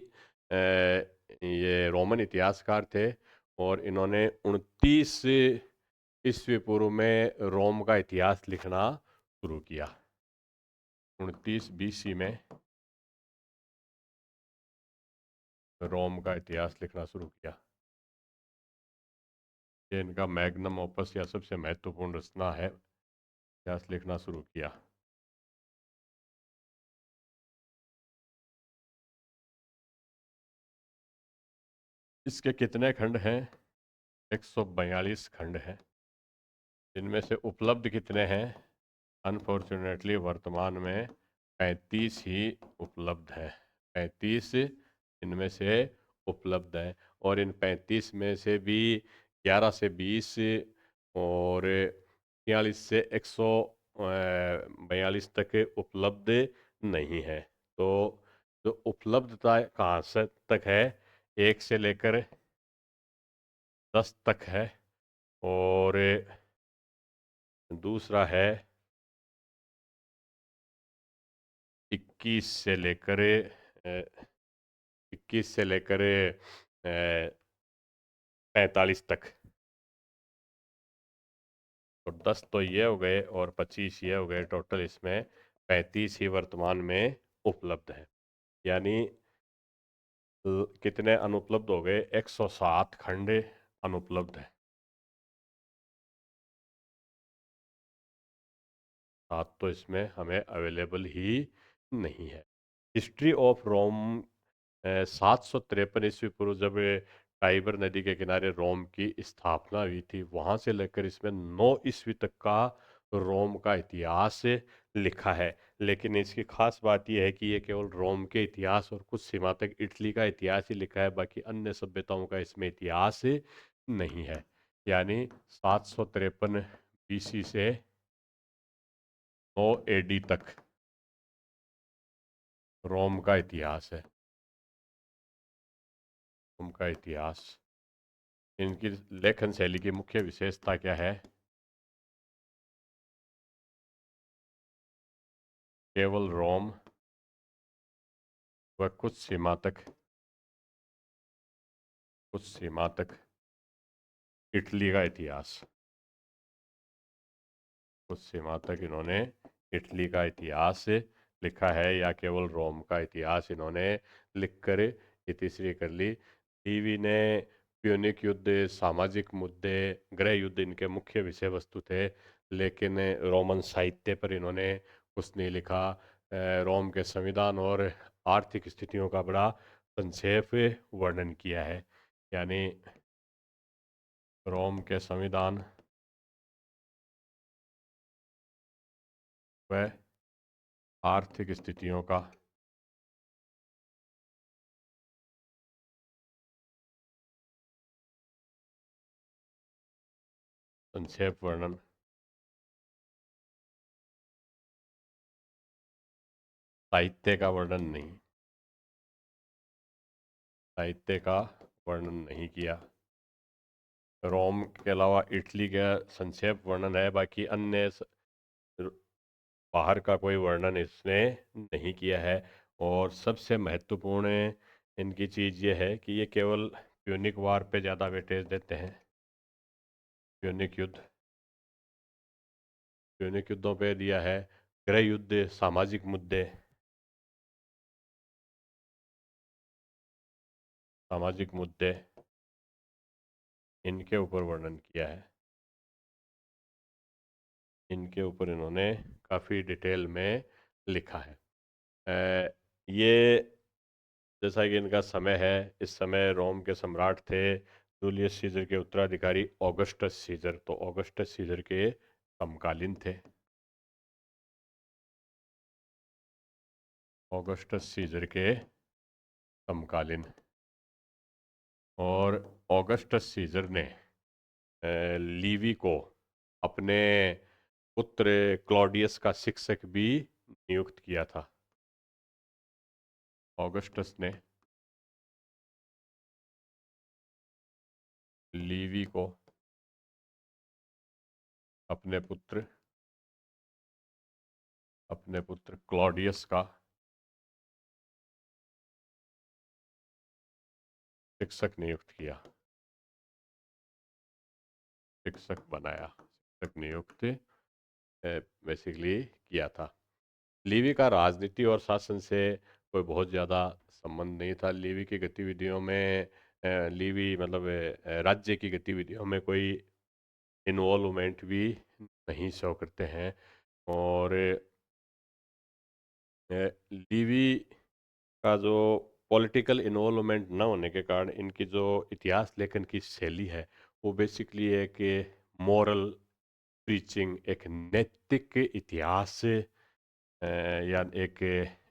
ये रोमन इतिहासकार थे। और इन्होंने 29 ईस्वी पूर्व में रोम का इतिहास लिखना शुरू किया। 29 BC में रोम का इतिहास लिखना शुरू किया। ये इनका मैग्नम ओपस या सबसे महत्वपूर्ण रचना है, इतिहास लिखना शुरू किया। इसके कितने खंड हैं? 142 खंड हैं। इनमें से उपलब्ध कितने हैं? अनफॉर्चुनेटली वर्तमान में 35 ही उपलब्ध हैं। 35 इनमें से उपलब्ध हैं। और इन 35 में से भी 11 से 20 और 43 से 142 तक उपलब्ध नहीं है। तो जो उपलब्धता कहाँ से तक है? 1 से लेकर 10 तक है। और दूसरा है 21 से लेकर 21 से लेकर 45 तक। तो 10 तो ये हो गए और 25 ये हो गए, टोटल इसमें 35 ही वर्तमान में उपलब्ध है। यानी कितने अनुपलब्ध हो गए? 107 खंड अनुपलब्ध है। 7 तो इसमें हमें अवेलेबल ही नहीं है। हिस्ट्री ऑफ रोम 753 ईस्वी पूर्व, जब टाइबर नदी के किनारे रोम की स्थापना हुई थी, वहां से लेकर इसमें 9 ईस्वी तक का रोम का इतिहास लिखा है। लेकिन इसकी खास बात यह है कि ये केवल रोम के इतिहास और कुछ सीमा तक इटली का इतिहास ही लिखा है, बाकी अन्य सभ्यताओं का इसमें इतिहास नहीं है। यानी 753 बीसी से 9 एडी तक रोम का इतिहास है। रोम का इतिहास। इनकी लेखन शैली की मुख्य विशेषता क्या है? केवल रोम व कुछ सीमा तक इटली का इतिहास। कुछ सीमा तक इन्होंने इटली का इतिहास लिखा है, या केवल रोम का इतिहास इन्होंने लिखकर इतिश्री कर ली। टीवी ने प्यूनिक युद्ध, सामाजिक मुद्दे, गृह युद्ध इनके मुख्य विषय वस्तु थे, लेकिन रोमन साहित्य पर इन्होंने कुछ नहीं लिखा। रोम के संविधान और आर्थिक स्थितियों का बड़ा संक्षेप वर्णन किया है। यानी रोम के संविधान व आर्थिक स्थितियों का संक्षेप वर्णन। साहित्य का वर्णन नहीं। साहित्य का वर्णन नहीं किया। रोम के अलावा इटली का संक्षेप वर्णन है, बाकी अन्य बाहर का कोई वर्णन इसने नहीं किया है। और सबसे महत्वपूर्ण इनकी चीज़ ये है कि ये केवल प्यूनिक वार पे ज़्यादा वेटेज देते हैं। प्यूनिक युद्ध, प्यूनिक युद्धों पे दिया है। गृह युद्ध, सामाजिक मुद्दे, सामाजिक मुद्दे इनके ऊपर वर्णन किया है। इनके ऊपर इन्होंने काफ़ी डिटेल में लिखा है। ये जैसा कि इनका समय है, इस समय रोम के सम्राट थे जूलियस सीजर के उत्तराधिकारी ऑगस्टस सीजर। तो ऑगस्टस सीजर के समकालीन थे। ऑगस्टस सीजर के समकालीन। और ऑगस्टस सीजर ने लीवी को अपने पुत्र क्लॉडियस का शिक्षक भी नियुक्त किया था। ऑगस्टस ने लीवी को अपने पुत्र क्लॉडियस का शिक्षक नियुक्त किया। शिक्षक बनाया, शिक्षक नियुक्त बेसिकली किया था। लीवी का राजनीति और शासन से कोई बहुत ज़्यादा संबंध नहीं था। लीवी की गतिविधियों में लीवी मतलब राज्य की गतिविधियों में कोई इन्वॉल्वमेंट भी नहीं शो करते हैं। और लीवी का जो पॉलिटिकल इन्वॉल्वमेंट न होने के कारण इनकी जो इतिहास लेखन की शैली है, वो बेसिकली एक मॉरल प्रीचिंग, एक नैतिक इतिहास या एक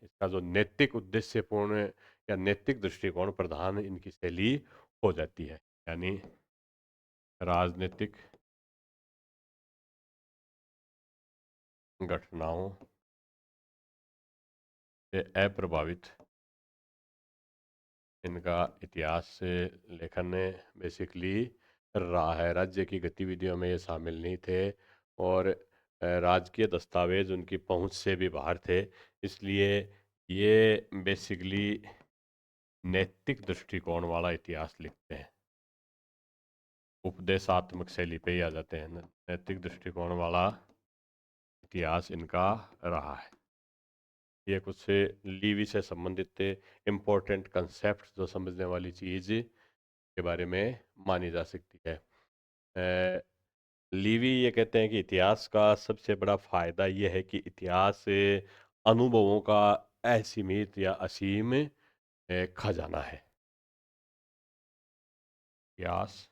इसका जो नैतिक उद्देश्यपूर्ण या नैतिक दृष्टिकोण प्रधान इनकी शैली हो जाती है। यानी राजनीतिक घटनाओं से अप्रभावित इनका इतिहास से लेखन बेसिकली रहा है। राज्य की गतिविधियों में ये शामिल नहीं थे, और राजकीय दस्तावेज उनकी पहुंच से भी बाहर थे। इसलिए ये बेसिकली नैतिक दृष्टिकोण वाला इतिहास लिखते हैं। उपदेशात्मक शैली पे ही आ जाते हैं। नैतिक दृष्टिकोण वाला इतिहास इनका रहा है। ये कुछ लीवी से संबंधित इम्पोर्टेंट कंसेप्ट जो समझने वाली चीज़ के बारे में मानी जा सकती है। अ, लीवी ये कहते हैं कि इतिहास का सबसे बड़ा फायदा ये है कि इतिहास अनुभवों का असीमित या असीम खजाना है। इतिहास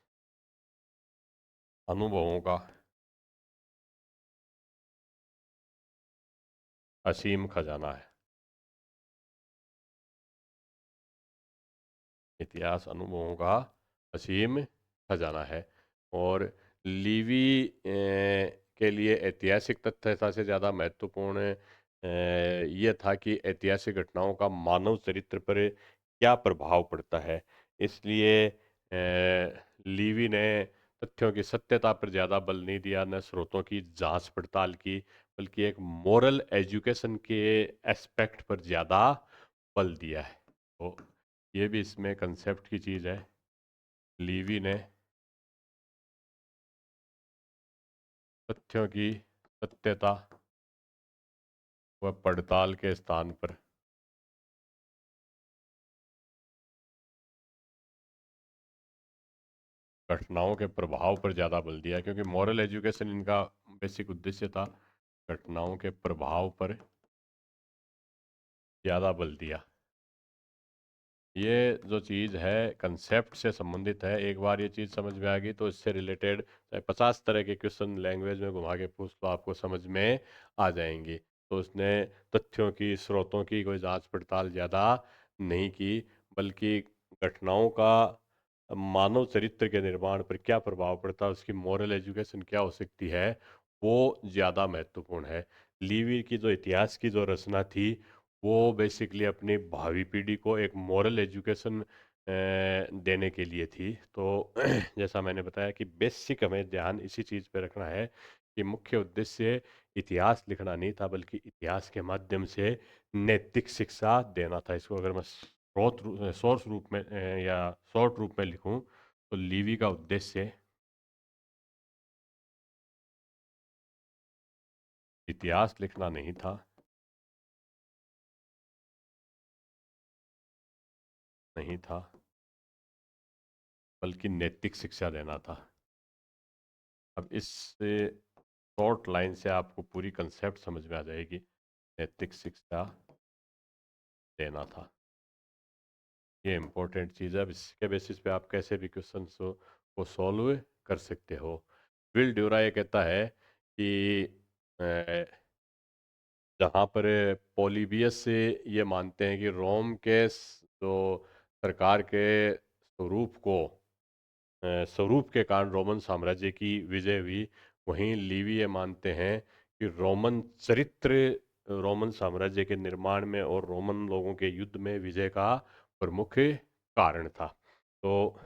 अनुभवों का असीम खजाना है। इतिहास अनुभवों का असीम खजाना है। और लीवी के लिए ऐतिहासिक तथ्यता से ज़्यादा महत्वपूर्ण ये था कि ऐतिहासिक घटनाओं का मानव चरित्र पर क्या प्रभाव पड़ता है। इसलिए लीवी ने तथ्यों की सत्यता पर ज़्यादा बल नहीं दिया, न स्रोतों की जांच पड़ताल की, बल्कि एक मोरल एजुकेशन के एस्पेक्ट पर ज़्यादा बल दिया है। तो ये भी इसमें कंसेप्ट की चीज़ है। लीवी ने तथ्यों की सत्यता व पड़ताल के स्थान पर घटनाओं के प्रभाव पर ज़्यादा बल दिया, क्योंकि मॉरल एजुकेशन इनका बेसिक उद्देश्य था। घटनाओं के प्रभाव पर ज़्यादा बल दिया। ये जो चीज़ है कंसेप्ट से संबंधित है। एक बार ये चीज़ समझ में आ गई तो इससे रिलेटेड चाहे 50 तरह के क्वेश्चन लैंग्वेज में घुमा के पूछ तो आपको समझ में आ जाएंगी। तो उसने तथ्यों की, स्रोतों की कोई जांच पड़ताल ज़्यादा नहीं की, बल्कि घटनाओं का मानव चरित्र के निर्माण पर क्या प्रभाव पड़ता है, उसकी मॉरल एजुकेशन क्या हो सकती है, वो ज़्यादा महत्वपूर्ण है। लीवी की जो इतिहास की जो रचना थी, वो बेसिकली अपनी भावी पीढ़ी को एक मॉरल एजुकेशन देने के लिए थी। तो जैसा मैंने बताया कि बेसिक हमें ध्यान इसी चीज़ पे रखना है कि मुख्य उद्देश्य इतिहास लिखना नहीं था, बल्कि इतिहास के माध्यम से नैतिक शिक्षा देना था। इसको अगर मैं सोर्स रूप में या शॉर्ट रूप में लिखूं तो लीवी का उद्देश्य इतिहास लिखना नहीं था, नहीं था, बल्कि नैतिक शिक्षा देना था। अब इस शॉर्ट लाइन से आपको पूरी कंसेप्ट समझ में आ जाएगी। नैतिक शिक्षा देना था, ये इम्पोर्टेंट चीज़ है। अब इसके बेसिस पे आप कैसे भी क्वेश्चन को सॉल्व कर सकते हो। विल ड्यूरा ये कहता है कि जहाँ पर पॉलीबियस से ये मानते हैं कि रोम के जो सरकार के स्वरूप के कारण रोमन साम्राज्य की विजय हुई, वहीं लीवी ये मानते हैं कि रोमन चरित्र रोमन साम्राज्य के निर्माण में और रोमन लोगों के युद्ध में विजय का प्रमुख कारण था। तो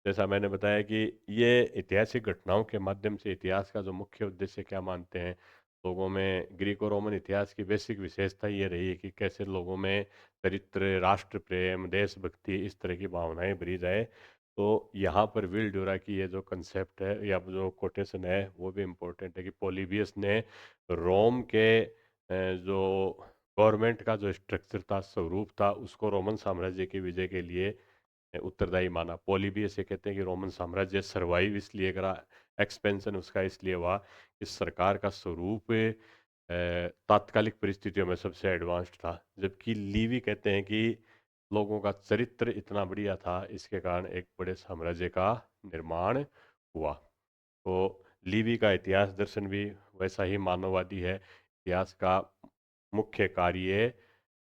जैसा मैंने बताया कि ये ऐतिहासिक घटनाओं के माध्यम से इतिहास का जो मुख्य उद्देश्य क्या मानते हैं, लोगों में ग्रीको रोमन इतिहास की बेसिक विशेषता ये रही है कि कैसे लोगों में चरित्र, राष्ट्र प्रेम, देशभक्ति, इस तरह की भावनाएं भरी जाए। तो यहाँ पर विल ड्यूरा की ये जो कंसेप्ट है या जो कोटेशन है वो भी इम्पोर्टेंट है कि पोलिबियस ने रोम के जो गवर्नमेंट का जो स्ट्रक्चर था, स्वरूप था, उसको रोमन साम्राज्य की विजय के लिए उत्तरदायी माना। पॉलीबियस ये कहते हैं कि रोमन साम्राज्य सरवाइव इसलिए करा, एक्सपेंशन उसका इसलिए हुआ कि सरकार का स्वरूप तात्कालिक परिस्थितियों में सबसे एडवांस्ड था। जबकि लीवी कहते हैं कि लोगों का चरित्र इतना बढ़िया था, इसके कारण एक बड़े साम्राज्य का निर्माण हुआ। तो लीवी का इतिहास दर्शन भी वैसा ही मानववादी है। इतिहास का मुख्य कार्य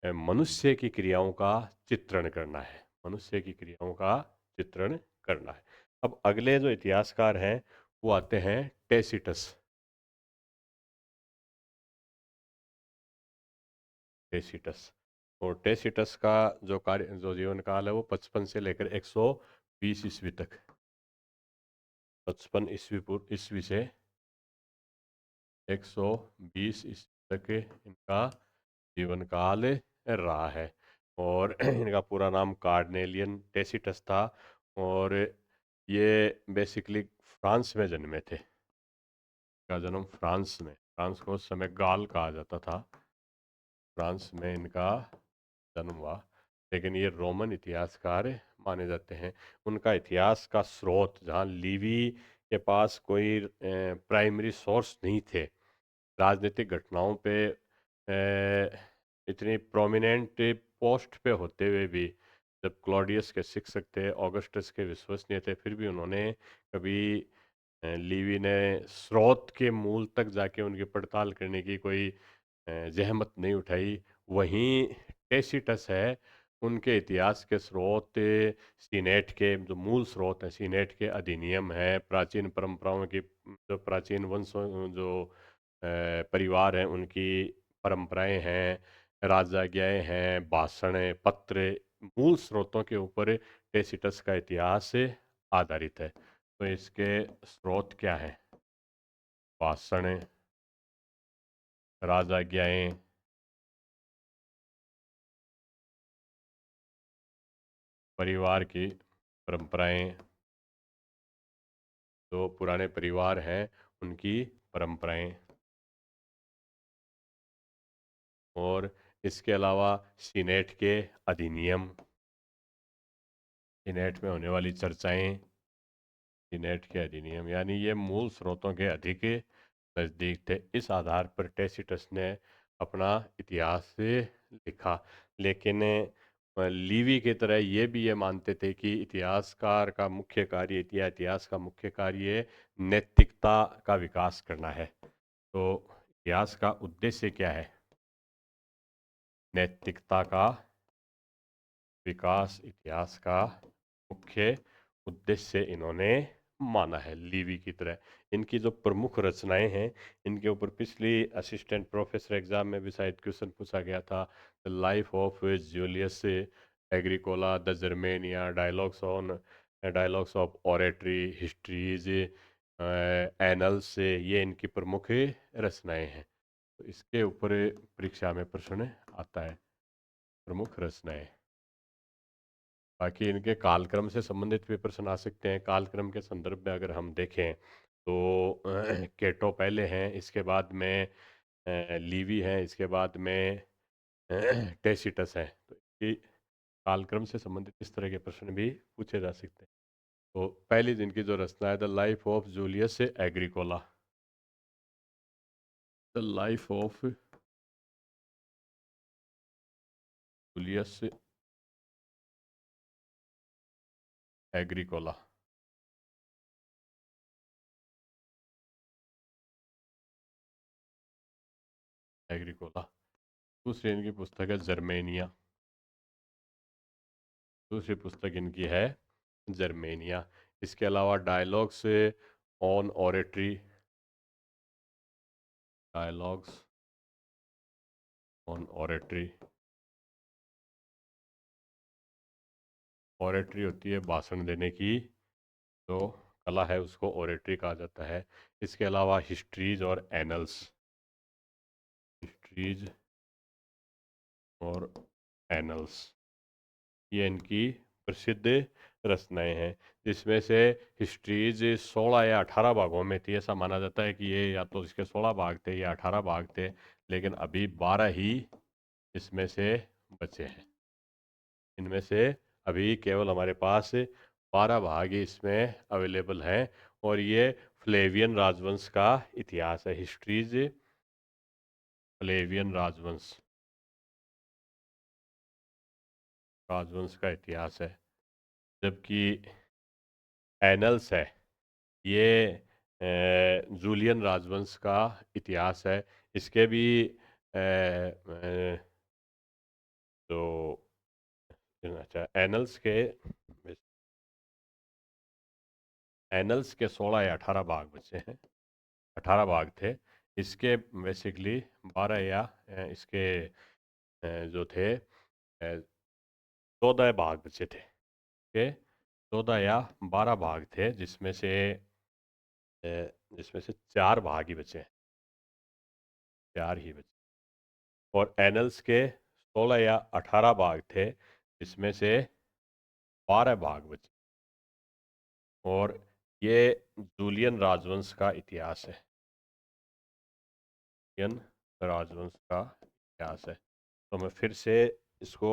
मनुष्य की क्रियाओं का चित्रण करना है। मनुष्य की क्रियाओं का चित्रण करना है। अब अगले जो इतिहासकार हैं वो आते हैं टेसिटस। टेसिटस और टेसिटस का जो जीवन काल है वो 55 से लेकर 120 ईस्वी तक। 55 ईस्वी से 120 ईस्वी तक इनका जीवन काल रहा है। और इनका पूरा नाम कार्नेलियन टेसिटस था और ये बेसिकली फ्रांस में जन्मे थे। का जन्म फ्रांस में, फ्रांस को उस समय गाल कहा जाता था, फ्रांस में इनका जन्म हुआ। लेकिन ये रोमन इतिहासकार माने जाते हैं। उनका इतिहास का स्रोत, जहाँ लीवी के पास कोई प्राइमरी सोर्स नहीं थे, राजनीतिक घटनाओं पे इतनी प्रोमिनेंट पोस्ट पे होते हुए भी, जब क्लॉडियस के शिक्षक थे, ऑगस्टस के विश्वसनीय थे, फिर भी उन्होंने कभी लीवी ने स्रोत के मूल तक जाके उनकी पड़ताल करने की कोई जहमत नहीं उठाई। वहीं टेसिटस है, उनके इतिहास के स्रोत सीनेट के जो मूल स्रोत हैं, सीनेट के अधिनियम है, प्राचीन परंपराओं की, जो प्राचीन वंशों जो परिवार हैं उनकी परंपराएं हैं, राजाज्ञाएं हैं, भाषण पत्र, मूल स्रोतों के ऊपर टेसिटस का इतिहास आधारित है। तो इसके स्रोत क्या है? भाषण, राजाज्ञाएं, परिवार की परंपराएं, जो पुराने परिवार हैं उनकी परंपराएं, और इसके अलावा सीनेट के अधिनियम, सीनेट में होने वाली चर्चाएं, सीनेट के अधिनियम, यानी ये मूल स्रोतों के अधिक नज़दीक थे। इस आधार पर टेसिटस ने अपना इतिहास लिखा। लेकिन लीवी की तरह ये भी ये मानते थे कि इतिहासकार का मुख्य कार्य, इतिहास का मुख्य कार्य नैतिकता का विकास करना है। तो इतिहास का उद्देश्य क्या है? नैतिकता का विकास इतिहास का मुख्य उद्देश्य इन्होंने माना है, लीवी की तरह। इनकी जो प्रमुख रचनाएं हैं, इनके ऊपर पिछली असिस्टेंट प्रोफेसर एग्जाम में भी शायद क्वेश्चन पूछा गया था। The life of Julius Agricola, the Germania, dialogues of oratory, histories, annals, ये इनकी प्रमुख रचनाएं हैं। तो इसके ऊपर परीक्षा में प्रश्न आता है, प्रमुख रचनाएं। बाकी इनके कालक्रम से संबंधित भी प्रश्न आ सकते हैं। कालक्रम के संदर्भ में अगर हम देखें तो केटो पहले हैं, इसके बाद में लीवी हैं, इसके बाद में टेसिटस हैं। तो इसकी कालक्रम से संबंधित इस तरह के प्रश्न भी पूछे जा सकते हैं। तो पहली जिनकी जो रचना है, the life of Julius Agricola, the life of Julius Agricola, Agricola. दूसरी इनकी पुस्तक है जर्मेनिया, दूसरी पुस्तक इनकी है जर्मेनिया। इसके अलावा dialogues on oratory, dialogues on oratory, oratory होती है भाषण देने की जो कला है, उसको ऑरेटरी कहा जाता है। इसके अलावा हिस्ट्रीज और एनल्स, हिस्ट्रीज और एनल्स, ये इनकी प्रसिद्ध रचनाएं हैं, जिसमें से हिस्ट्रीज 16 या 18 भागों में थी। ऐसा माना जाता है कि ये या तो इसके 16 भाग थे या 18 भाग थे, लेकिन अभी 12 ही इसमें से बचे हैं। इनमें से अभी केवल हमारे पास 12 भाग ही इसमें अवेलेबल हैं। और ये फ्लेवियन राजवंश का इतिहास है, हिस्ट्रीज फ्लेवियन राजवंश, राजवंश का इतिहास है। जबकि एनल्स है, ये जूलियन राजवंश का इतिहास है। इसके भी जो, अच्छा, एनल्स के 16 या 18 भाग बचे हैं, 18 भाग थे। इसके बेसिकली 12 या इसके जो थे 14 भाग बचे थे के, 14 या 12 भाग थे, जिसमें से 4 भाग ही बचे हैं, 4 ही बचे। और एनल्स के 16 या 18 भाग थे, जिसमें से 12 भाग बचे। और ये जूलियन राजवंश का इतिहास है। जूलियन राजवंश का इतिहास है। तो मैं फिर से इसको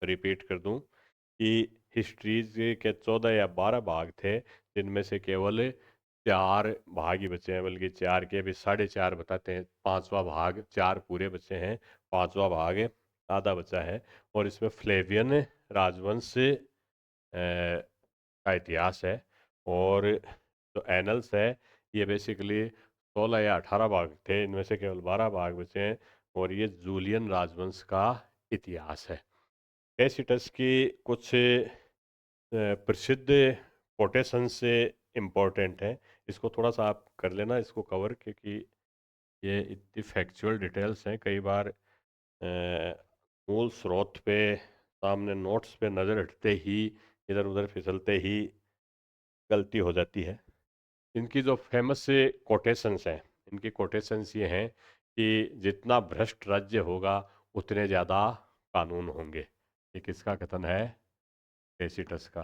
रिपीट कर दूं कि हिस्ट्रीज के 14 या 12 भाग थे, जिनमें से केवल 4 भाग ही बचे हैं, बल्कि 4 के भी 4.5 बताते हैं। पांचवा भाग, 4 पूरे बचे हैं, पांचवा भाग आधा बचा है। और इसमें फ्लेवियन राजवंश का इतिहास है। और जो एनल्स है, ये बेसिकली 16 या 18 भाग थे, इनमें से केवल 12 भाग बचे हैं। और ये जूलियन राजवंश का इतिहास है। टैसिटस की कुछ प्रसिद्ध कोटेशन से इम्पोर्टेंट है। इसको थोड़ा सा आप कर लेना, इसको कवर, क्योंकि ये इतनी फैक्चुअल डिटेल्स हैं। कई बार मूल स्रोत पे, सामने नोट्स पे नज़र हटते ही, इधर उधर फिसलते ही गलती हो जाती है। इनकी जो फेमस कोटेशंस हैं, इनकी कोटेशंस ये हैं कि जितना भ्रष्ट राज्य होगा, उतने ज़्यादा कानून होंगे। ये किसका कथन है? टैसिटस का।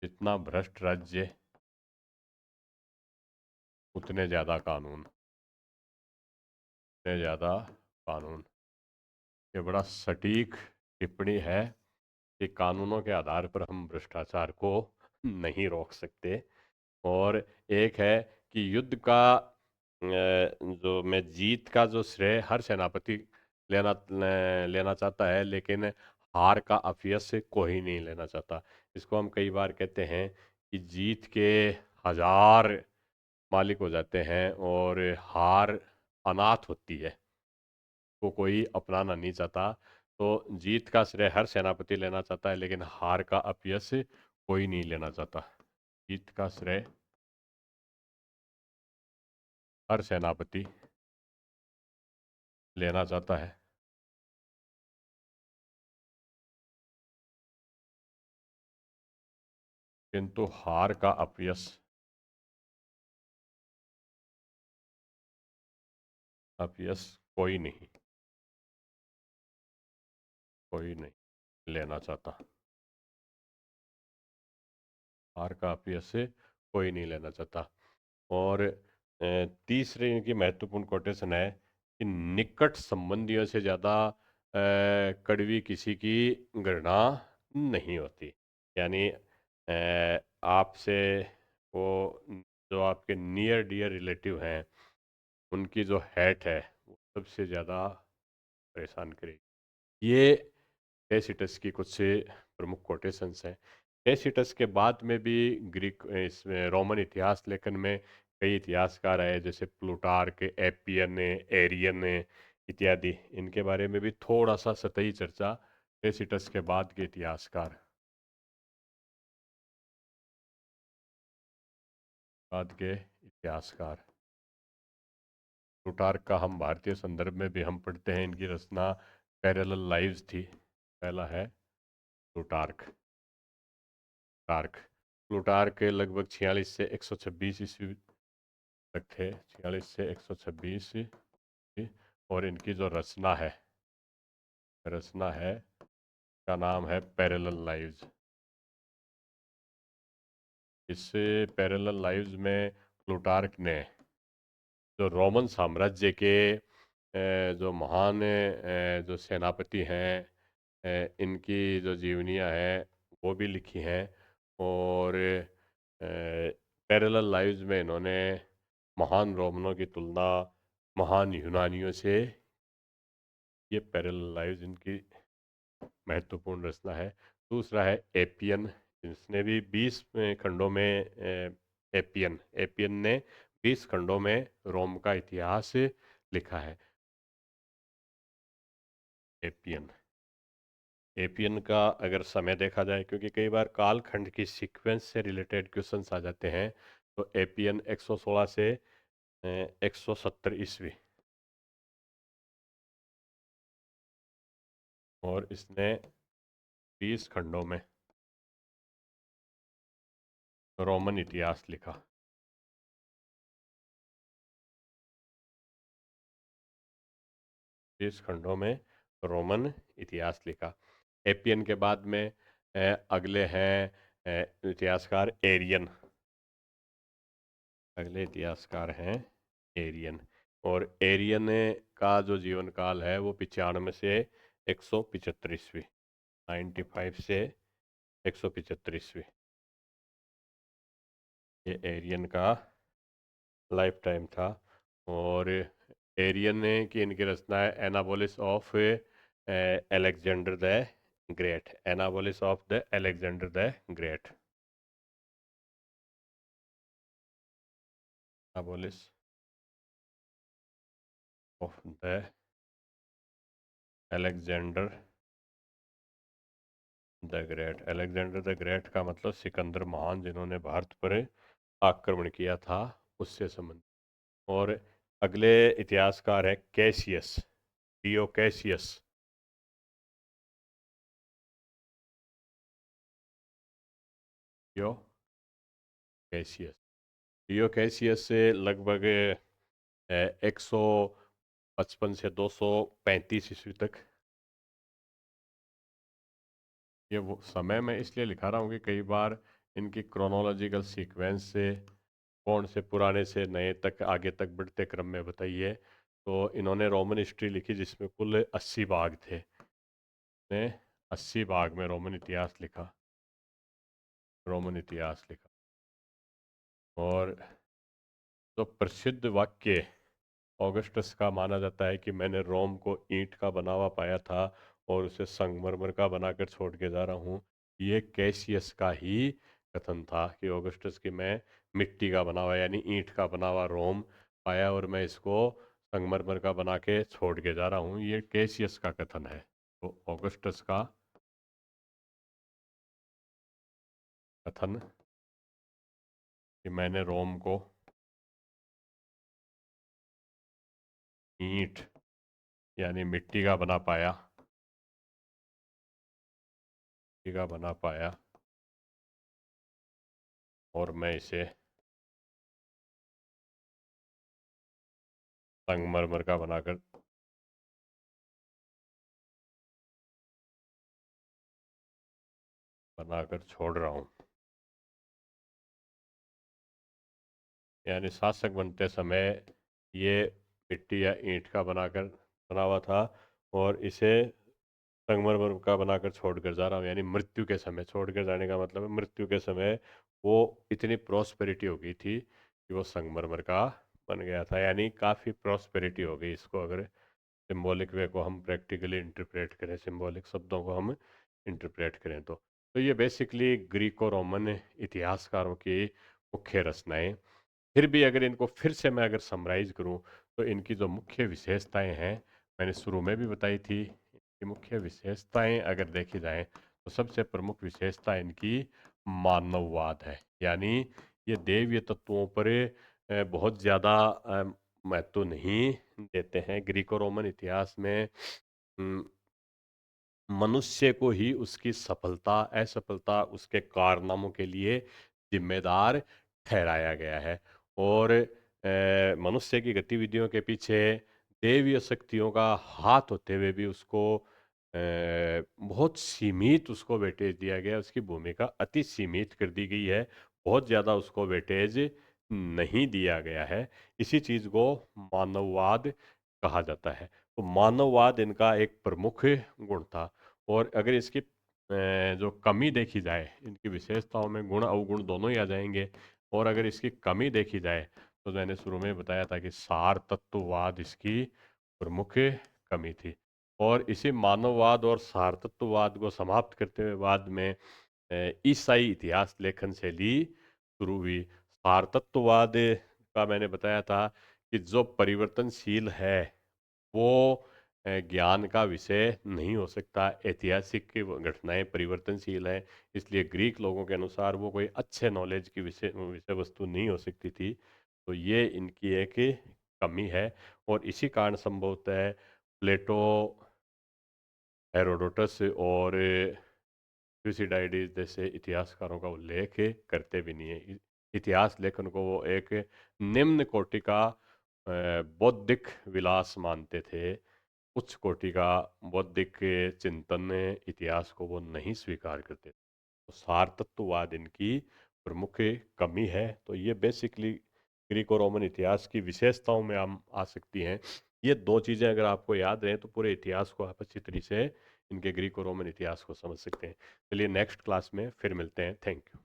जितना भ्रष्ट राज्य, उतने ज़्यादा कानून, उतने ज़्यादा कानून। ये बड़ा सटीक टिप्पणी है कि कानूनों के आधार पर हम भ्रष्टाचार को नहीं रोक सकते। और एक है कि युद्ध का जो में जीत का जो श्रेय हर सेनापति लेना चाहता है, लेकिन हार का अपयश कोई नहीं लेना चाहता। इसको हम कई बार कहते हैं कि जीत के 1000 मालिक हो जाते हैं और हार अनाथ होती है, को कोई अपनाना नहीं चाहता। तो जीत का श्रेय हर सेनापति लेना चाहता है, लेकिन हार का अपयश कोई नहीं लेना चाहता। जीत का श्रेय हर सेनापति लेना चाहता है, किंतु हार का अपयश कोई नहीं, कोई नहीं लेना चाहता। हार का अपयश कोई नहीं लेना चाहता। और तीसरे इनकी महत्वपूर्ण कोटेशन है कि निकट संबंधियों से ज़्यादा कड़वी किसी की गणना नहीं होती। यानी आपसे वो, जो आपके नियर डियर रिलेटिव हैं, उनकी जो हेट है, वो सबसे ज़्यादा परेशान करेगी। ये टैसिटस की कुछ प्रमुख कोटेशंस हैं। टैसिटस के बाद में भी ग्रीक, इसमें रोमन इतिहास लेखन में कई इतिहासकार आए, जैसे प्लूटार्क, एपियन, एरियन इत्यादि। इनके बारे में भी थोड़ा सा सतही चर्चा। टैसिटस के बाद के इतिहासकार, बाद के इतिहासकार। प्लूटार्क का हम भारतीय संदर्भ में भी हम पढ़ते हैं, इनकी रचना पैरेलल लाइव्स थी। पहला है प्लूटार्क। टार्क प्लूटार्क लगभग 46 से 126 ईस्वी तक थे, 46 से 126। और इनकी जो रचना है, का नाम है पैरेलल लाइव्स। इस पैरेलल लाइव्स में प्लूटार्क ने जो रोमन साम्राज्य के जो महान जो सेनापति हैं, इनकी जो जीवनियाँ हैं, वो भी लिखी हैं। और पैरेलल लाइव्स में इन्होंने महान रोमनों की तुलना महान यूनानियों से, ये पैरेलल लाइव्स इनकी महत्वपूर्ण रचना है। दूसरा है एपियन। इसने भी 20 खंडों में एपियन एपियन ने 20 खंडों में रोम का इतिहास लिखा है। एपियन एपियन का अगर समय देखा जाए, क्योंकि कई बार कालखंड की सीक्वेंस से रिलेटेड क्वेश्चंस आ जाते हैं, तो एपियन 116 से 170 ईस्वी। और इसने 20 खंडों में रोमन इतिहास लिखा। 20 खंडों में रोमन इतिहास लिखा। एपियन के बाद में अगले हैं इतिहासकार एरियन। अगले इतिहासकार हैं एरियन। और एरियन का जो जीवन काल है वो 95 से 175 ईस्वी, 95 से 175 ईस्वी, ये एरियन का लाइफ टाइम था। और एरियन ने की इनकी रचना है Anabasis of Alexander the great. Anabasis of the Alexander the great. Anabasis of the Alexander the great. Alexander the great का मतलब सिकंदर महान, जिन्होंने भारत पर आक्रमण किया था, उससे संबंधित। और अगले इतिहासकार है Cassius, Dio Cassius. Dio Cassius. Dio Cassius से लगभग 155 से 235 ईस्वी तक। ये वो समय मैं इसलिए लिखा रहा हूँ कि कई बार इनकी क्रोनोलॉजिकल सीक्वेंस से कौन से पुराने से नए तक आगे तक बढ़ते क्रम में बताइए। तो इन्होंने रोमन हिस्ट्री लिखी जिसमें कुल 80 भाग थे। ने 80 भाग में रोमन इतिहास लिखा। रोमन इतिहास लिखा। और तो प्रसिद्ध वाक्य ऑगस्टस का माना जाता है कि मैंने रोम को ईंट का बना हुआ पाया था और उसे संगमरमर का बनाकर छोड़ के जा रहा हूँ। ये कैसियस का ही कथन था कि ऑगस्टस की मैं मिट्टी का बना हुआ यानी ईंट का बना हुआ रोम पाया और मैं इसको संगमरमर का बना के छोड़ के जा रहा हूँ। ये कैसियस का कथन है। तो ऑगस्टस का कथन कि मैंने रोम को ईंट यानी मिट्टी का बना पाया, मिट्टी का बना पाया और मैं इसे संगमरमर का बनाकर छोड़ रहा हूँ। यानी शासक बनते समय ये मिट्टी या ईंट का बनाकर बना हुआ था और इसे संगमरमर का बनाकर छोड़कर जा रहा हूँ। यानी मृत्यु के समय, छोड़कर जाने का मतलब है मृत्यु के समय वो इतनी प्रॉस्पेरिटी हो गई थी कि वो संगमरमर का बन गया था। यानी काफ़ी प्रॉस्पेरिटी हो गई। इसको अगर सिंबॉलिक वे को हम प्रैक्टिकली इंटरप्रेट करें, सिंबॉलिक शब्दों को हम इंटरप्रेट करें तो ये बेसिकली ग्रीको रोमन इतिहासकारों की मुख्य रचनाएं। फिर भी अगर इनको फिर से मैं अगर समराइज करूं तो इनकी जो मुख्य विशेषताएं हैं मैंने शुरू में भी बताई थी। इनकी मुख्य विशेषताएं अगर देखी जाएं तो सबसे प्रमुख विशेषता इनकी मानववाद है। यानी ये देवीय तत्वों पर बहुत ज़्यादा महत्व नहीं देते हैं। ग्रीको रोमन इतिहास में मनुष्य को ही उसकी सफलता असफलता उसके कारनामों के लिए जिम्मेदार ठहराया गया है। और मनुष्य की गतिविधियों के पीछे देवीय शक्तियों का हाथ होते हुए भी उसको बहुत सीमित उसको वेटेज दिया गया है। उसकी भूमिका अति सीमित कर दी गई है। बहुत ज़्यादा उसको वेटेज नहीं दिया गया है। इसी चीज़ को मानववाद कहा जाता है। तो मानववाद इनका एक प्रमुख गुण था। और अगर इसकी जो कमी देखी जाए, इनकी विशेषताओं में गुण अवगुण दोनों ही आ जाएंगे। और अगर इसकी कमी देखी जाए तो मैंने शुरू में बताया था कि सार तत्ववाद इसकी प्रमुख कमी थी। और इसी मानववाद और सार तत्ववाद को समाप्त करते हुए बाद में ईसाई इतिहास लेखन शैली शुरू हुई। सार तत्ववाद का मैंने बताया था कि जो परिवर्तनशील है वो ज्ञान का विषय नहीं हो सकता। ऐतिहासिक की वो घटनाएं परिवर्तनशील है, इसलिए ग्रीक लोगों के अनुसार वो कोई अच्छे नॉलेज की विषय विषय वस्तु नहीं हो सकती थी। तो ये इनकी एक कमी है। और इसी कारण संभवतः प्लेटो, हेरोडोटस और थ्यूसिडाइडिस जैसे इतिहासकारों का उल्लेख करते भी नहीं है। इतिहास लेखन को वो एक निम्न कोटि का बौद्धिक विलास मानते थे। उच्च कोटि का बौद्धिक चिंतन इतिहास को वो नहीं स्वीकार करते। तो सारतत्ववाद इनकी प्रमुख कमी है। तो ये बेसिकली ग्रीको रोमन इतिहास की विशेषताओं में हम आ सकती हैं। ये दो चीज़ें अगर आपको याद रहें तो पूरे इतिहास को आप अच्छी तरीके से इनके ग्रीको रोमन इतिहास को समझ सकते हैं। चलिए नेक्स्ट क्लास में फिर मिलते हैं। Thank you.